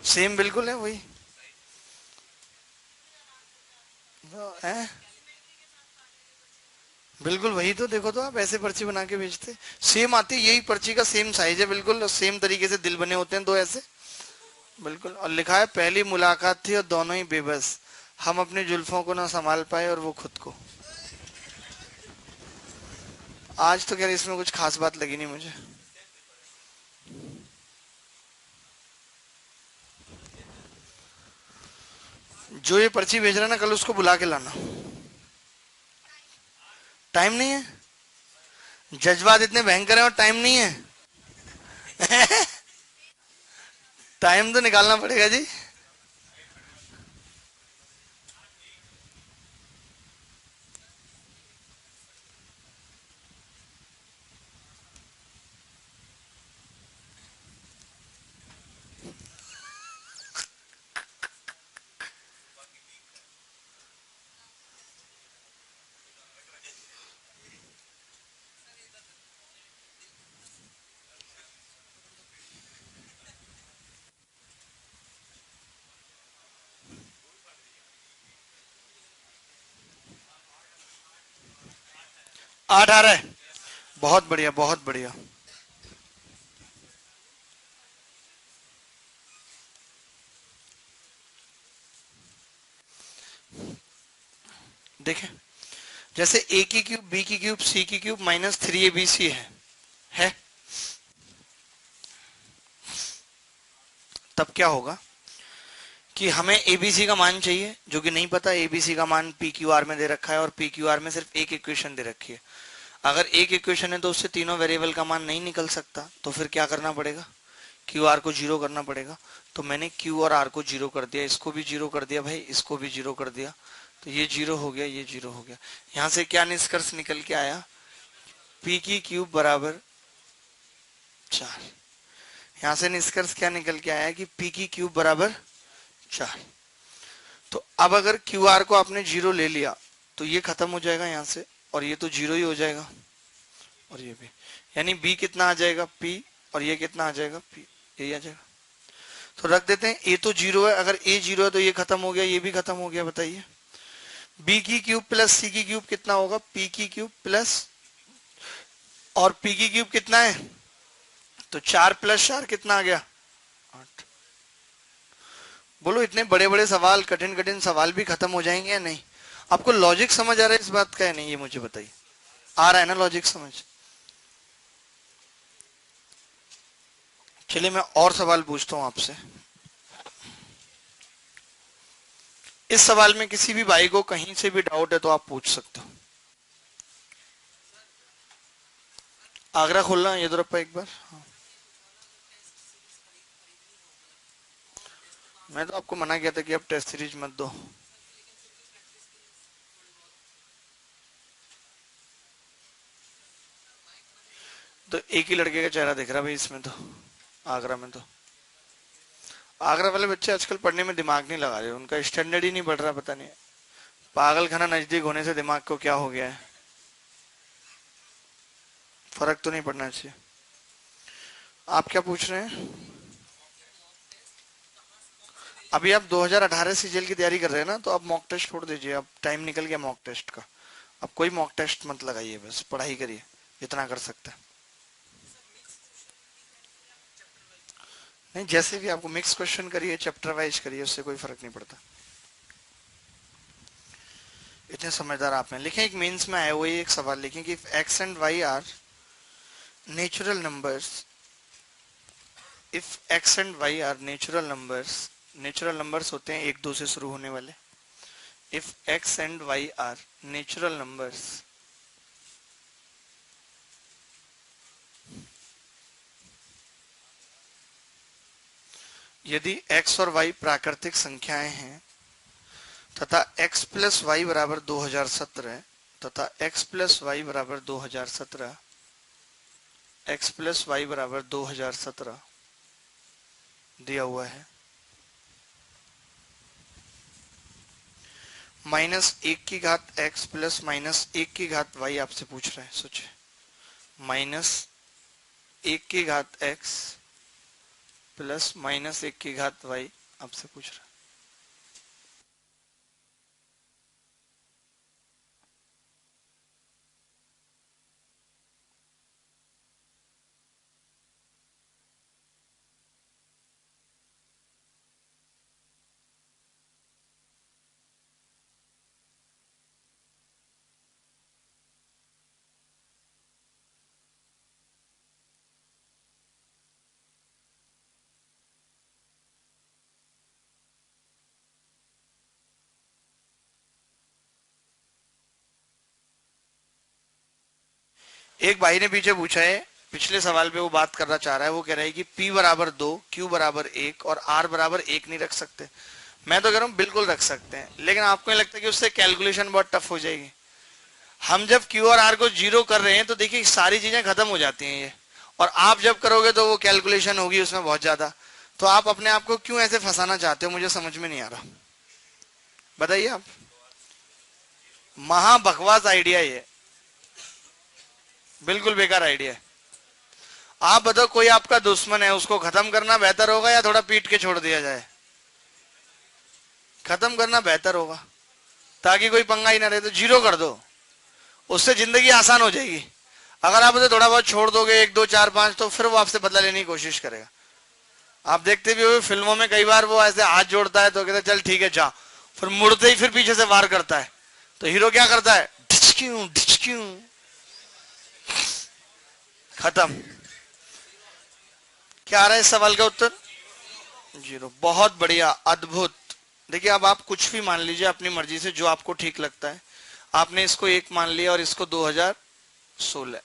सेम बिल्कुल है वही है, बिल्कुल वही तो। देखो तो आप ऐसे पर्ची बना के भेजते, सेम आती, यही पर्ची का सेम साइज है बिल्कुल, और सेम तरीके से दिल बने होते हैं दो ऐसे, बिल्कुल। और लिखा है पहली मुलाकात थी और दोनों ही बेबस, हम अपनी जुल्फों को ना संभाल पाए और वो खुद को। आज तो क्या इसमें कुछ खास बात लगी नहीं मुझे। जो ये पर्ची भेज रहा है ना, कल उसको बुला के लाना। टाइम नहीं है, जज्बात इतने भयंकर है और टाइम नहीं है। टाइम तो निकालना पड़ेगा जी। आठ आ रहा है, बहुत बढ़िया बहुत बढ़िया। देखें, जैसे ए की क्यूब, बी की क्यूब, सी की क्यूब माइनस 3abc है, तब क्या होगा कि हमें एबीसी का मान चाहिए, जो कि नहीं पता। एबीसी का मान पी क्यू आर में दे रखा है और पी क्यू आर में सिर्फ एक इक्वेशन दे रखी है। अगर एक इक्वेशन है तो उससे तीनों वेरिएबल का मान नहीं निकल सकता, तो फिर क्या करना पड़ेगा, क्यू आर को जीरो करना पड़ेगा। तो मैंने क्यू और आर को जीरो कर दिया, इसको भी जीरो कर दिया भाई, इसको भी जीरो कर दिया, तो ये जीरो हो गया, ये जीरो हो गया। यहां से क्या निष्कर्ष निकल के आया, पी की क्यूब बराबर 4। यहां से निष्कर्ष क्या निकल के आया कि पी की क्यूब बराबर 4। तो अब अगर क्यू आर को आपने जीरो ले लिया तो ये खत्म हो जाएगा यहाँ से, और ये तो जीरो ही हो जाएगा, और ये भी, यानी बी कितना आ जाएगा पी, और ये कितना आ जाएगा पी, यही आ जाएगा। तो रख देते हैं, ए तो जीरो है, अगर ए जीरो है तो ये खत्म हो गया, ये भी खत्म हो गया। बताइए बी की क्यूब प्लस सी की क्यूब कितना होगा, पी की क्यूब प्लस, और पी की क्यूब कितना है, तो 4 प्लस 4 कितना आ गया, 8। बोलो इतने बड़े बड़े सवाल, कठिन कठिन सवाल भी खत्म हो जाएंगे या नहीं। आपको लॉजिक समझ आ रहा है इस बात का या नहीं, ये मुझे बताइए। आ रहा है ना लॉजिक समझ। चलिए मैं और सवाल पूछता हूं आपसे। इस सवाल में किसी भी भाई को कहीं से भी डाउट है तो आप पूछ सकते हो। आगरा खोलना ये तरफ एक बार। हाँ। मैं तो आपको मना किया था कि आप टेस्ट सीरीज मत दो। तो एक ही लड़के का चेहरा दिख रहा भाई इसमें तो, आगरा में तो। आगरा वाले बच्चे आजकल पढ़ने में दिमाग नहीं लगा रहे, उनका स्टैंडर्ड ही नहीं बढ़ रहा, पता नहीं पागल खाना नजदीक होने से दिमाग को क्या हो गया है। फर्क तो नहीं पड़ना चाहिए। आप क्या पूछ रहे हैं, अभी आप 2018 सीजीएल की तैयारी कर रहे हैं ना, तो आप मॉक टेस्ट छोड़ दीजिए, अब टाइम निकल गया मॉक टेस्ट का। अब कोई मॉक टेस्ट मत लगाइए, बस पढ़ाई करिए जितना कर सकते हैं। नहीं, जैसे भी आपको मिक्स क्वेश्चन करिए, चैप्टर वाइज करिए, उससे कोई फर्क नहीं पड़ता। इतने समझदार आप हैं। लिखें, एक मेंस में आया हुआ एक सवाल लिखें कि x and y are natural numbers if x and y are natural numbers होते हैं एक दो से शुरू होने वाले. If x and y are natural numbers, यदि x और y प्राकृतिक संख्याएं हैं तथा x प्लस वाई बराबर 2017 तथा x प्लस वाई बराबर 2017, x प्लस वाई बराबर 2017 दिया हुआ है. -1 x प्लस -1 y आपसे पूछ रहा है. सोचिए, -1 x प्लस -1 y आपसे पूछ रहा है. एक भाई ने पीछे पूछा है, पिछले सवाल पे वो बात करना चाह रहा है. वो कह रहा है कि P बराबर 2, Q बराबर 1 और R बराबर 1 नहीं रख सकते. मैं तो कह रहा हूँ बिल्कुल रख सकते हैं, लेकिन आपको नहीं लगता कि उससे कैलकुलेशन बहुत टफ हो जाएगी? हम जब Q और R को जीरो कर रहे हैं तो देखिए सारी चीजें खत्म हो जाती हैं ये, और आप जब करोगे तो वो कैलकुलेशन होगी उसमें बहुत ज्यादा. तो आप अपने आप को क्यों ऐसे फंसाना चाहते हो, मुझे समझ में नहीं आ रहा. बताइए आप. महा बकवास आइडिया ये, बिल्कुल बेकार आइडिया है. आप बताओ, कोई आपका दुश्मन है, उसको खत्म करना बेहतर होगा या थोड़ा पीट के छोड़ दिया जाए? खत्म करना बेहतर होगा, ताकि कोई पंगा ही ना रहे. तो जीरो कर दो, उससे जिंदगी आसान हो जाएगी. अगर आप उसे थोड़ा बहुत छोड़ दोगे, 1 2 4 5, तो फिर वो आपसे बदला लेने की कोशिश करेगा. आप देखते भी हो फिल्मों में कई बार वो ऐसे हाथ जोड़ता है तो कहते चल ठीक है जा, फिर मुड़ते ही फिर पीछे से वार करता है. तो हीरो क्या करता है? ढिचक्यू ढिचक्यू, खत्म. क्या आ रहा है इस सवाल का उत्तर? जीरो. बहुत बढ़िया, अद्भुत. देखिए अब आप कुछ भी मान लीजिए अपनी मर्जी से, जो आपको ठीक लगता है. आपने इसको 1 मान लिया और इसको 2016,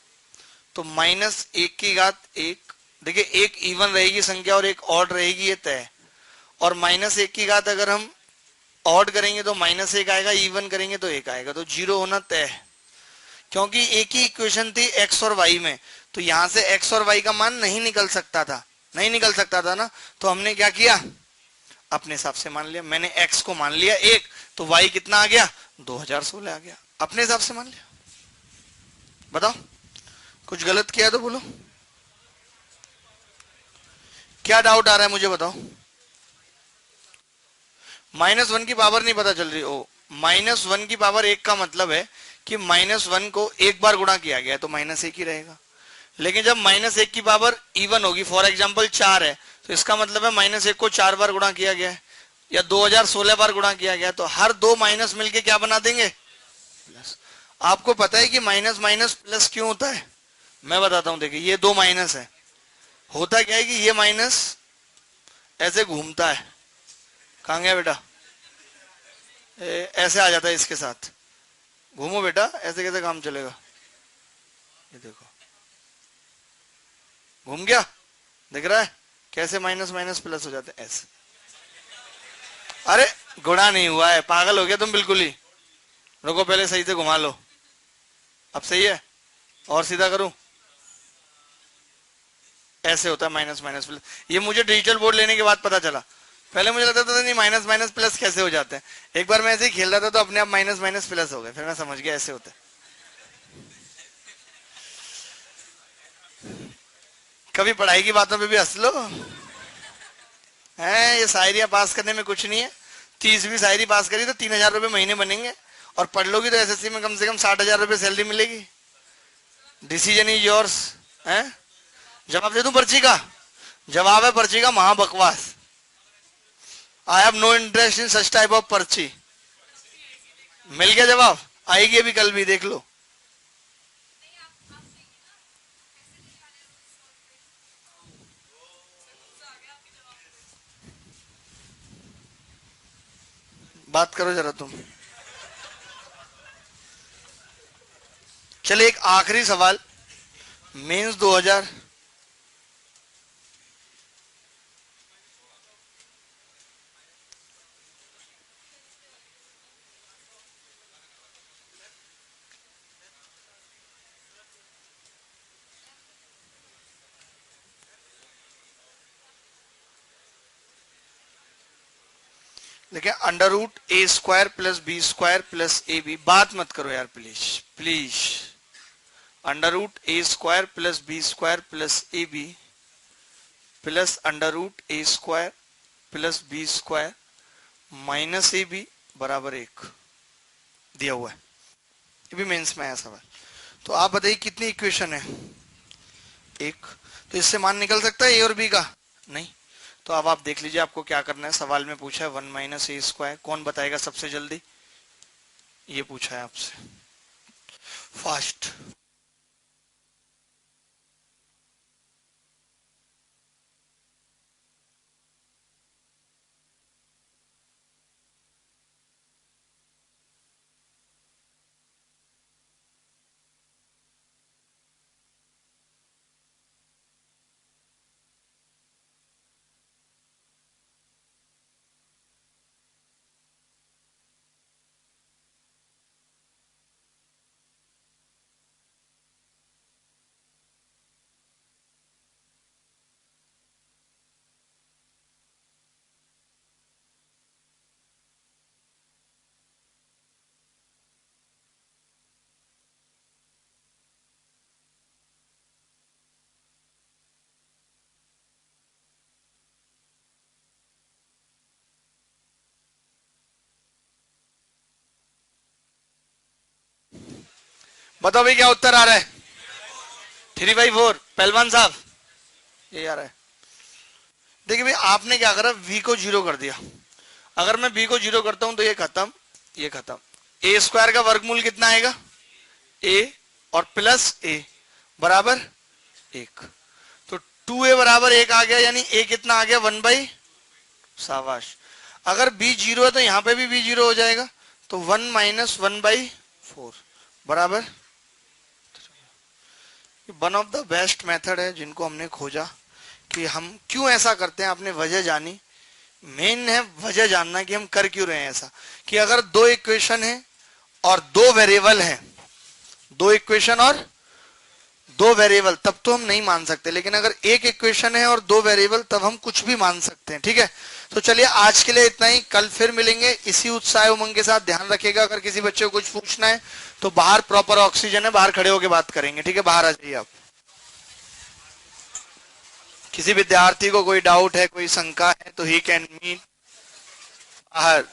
तो -1 देखिए एक इवन रहेगी संख्या और एक ऑड रहेगी, ये तय. और -1 अगर हम ऑड करेंगे तो -1 आएगा, इवन करेंगे तो 1 आएगा. तो जीरो होना तय है, क्योंकि एक ही इक्वेशन थी x और y में. तो यहां से x और y का मान नहीं निकल सकता था ना. तो हमने क्या किया, अपने हिसाब से मान लिया. मैंने x को मान लिया 1, तो y कितना आ गया? 2016 आ गया. अपने हिसाब से मान लिया. बताओ, कुछ गलत किया तो बोलो. क्या डाउट आ रहा है मुझे बताओ. -1 की पावर नहीं पता चल रही. ओ, -1 की पावर 1 का मतलब है कि -1 को एक बार गुणा किया गया तो -1 ही रहेगा. लेकिन जब -1 की पावर इवन होगी, फॉर एग्जांपल 4 है, तो इसका मतलब है -1 को 4 बार गुणा किया गया है या 2016 बार गुणा किया गया. तो हर दो माइनस मिलके क्या बना देंगे? प्लस. आपको पता है कि माइनस माइनस प्लस क्यों होता है? मैं बताता हूं. देखिए ये दो माइनस है, होता क्या है कि ये माइनस ऐसे घूमता है. कहां गया बेटा? ऐसे आ जाता है इसके साथ. घूमो बेटा, ऐसे कैसे काम चलेगा? ये देखो घूम गया, दिख रहा है कैसे माइनस माइनस प्लस हो जाते हैं ऐसे. अरे गुणा नहीं हुआ है, पागल हो गया तुम बिल्कुल ही. रुको पहले सही से घुमा लो. अब सही है, और सीधा करूं. ऐसे होता है माइनस माइनस प्लस. ये मुझे डिजिटल बोर्ड लेने के बाद पता चला. पहले मुझे लगता था नहीं माइनस माइनस प्लस कैसे हो जाते हैं. एक बार मैं ऐसे ही खेल रहा था तो अपने आप माइनस माइनस प्लस हो गए, फिर मैं समझ गया ऐसे होता है. कभी पढ़ाई की बातों पे भी हंस लो. है ये शायरियां पास करने में कुछ नहीं है. 30वीं शायरी पास करी तो 3,000 रुपए महीने बनेंगे, और पढ़ लोगी तो एसएससी में कम से कम 60,000 रुपए सैलरी मिलेगी. Decision is yours. है, जवाब दे दूं पर्ची का? जवाब है पर्ची का महाबकवास. I have no interest in such type of पर्ची. मिल गया जवाब, आएगी अभी कल भी, देख लो. बात करो जरा तुम। चलिए एक आखिरी सवाल, मेंस 2000, देखिए under root a square plus b square plus a b, बात मत करो यार please please. Under root a square plus b square plus a b plus under root a square plus b square minus a b बराबर 1 दिया हुआ है। ये भी मेंस में आया सवाल। तो आप बताइए कितनी इक्वेशन है? एक। तो इससे मान निकल सकता है ए और बी का? नहीं। तो अब आप देख लीजिए आपको क्या करना है। सवाल में पूछा है 1 माइनस ए स्क्वायर, कौन बताएगा सबसे जल्दी? ये पूछा है आपसे, फास्ट। बताओ भाई क्या उत्तर आ रहा है? 3/4। पहलवान साहब ये आ रहा है। देखिए भाई आपने क्या करा, v को 0 कर दिया। अगर मैं b को 0 करता हूं तो ये खत्म, ये खत्म। ए स्क्वायर का वर्गमूल कितना आएगा? a और प्लस a बराबर 1। तो 2a बराबर 1 आ गया, यानी a कितना आ गया? 1/। शाबाश। अगर b 0 है तो यहां पे भी b 0 हो जाएगा, तो 1 माइनस 1/4 बराबर। One of the best method है जिनको हमने खोजा कि हम क्यों ऐसा करते हैं, आपने वजह जानी। मेन है वजह जानना कि हम कर क्यों रहे हैं ऐसा। कि अगर दो इक्वेशन है और दो वेरिएबल है, दो इक्वेशन और दो वेरिएबल, तब तो हम नहीं मान सकते। लेकिन अगर एक इक्वेशन है और दो वेरिएबल, तब हम कुछ भी मान सकते हैं। ठीक है, तो चलिए आज के लिए इतना ही। कल फिर मिलेंगे इसी उत्साह उमंग के साथ। ध्यान रखिएगा अगर किसी बच्चे को कुछ पूछना है तो बाहर प्रॉपर ऑक्सीजन है, बाहर खड़े होकर बात करेंगे। ठीक है, बाहर आ जाइए आप। किसी विद्यार्थी को कोई डाउट है, कोई शंका है तो ही कैन मीट बाहर।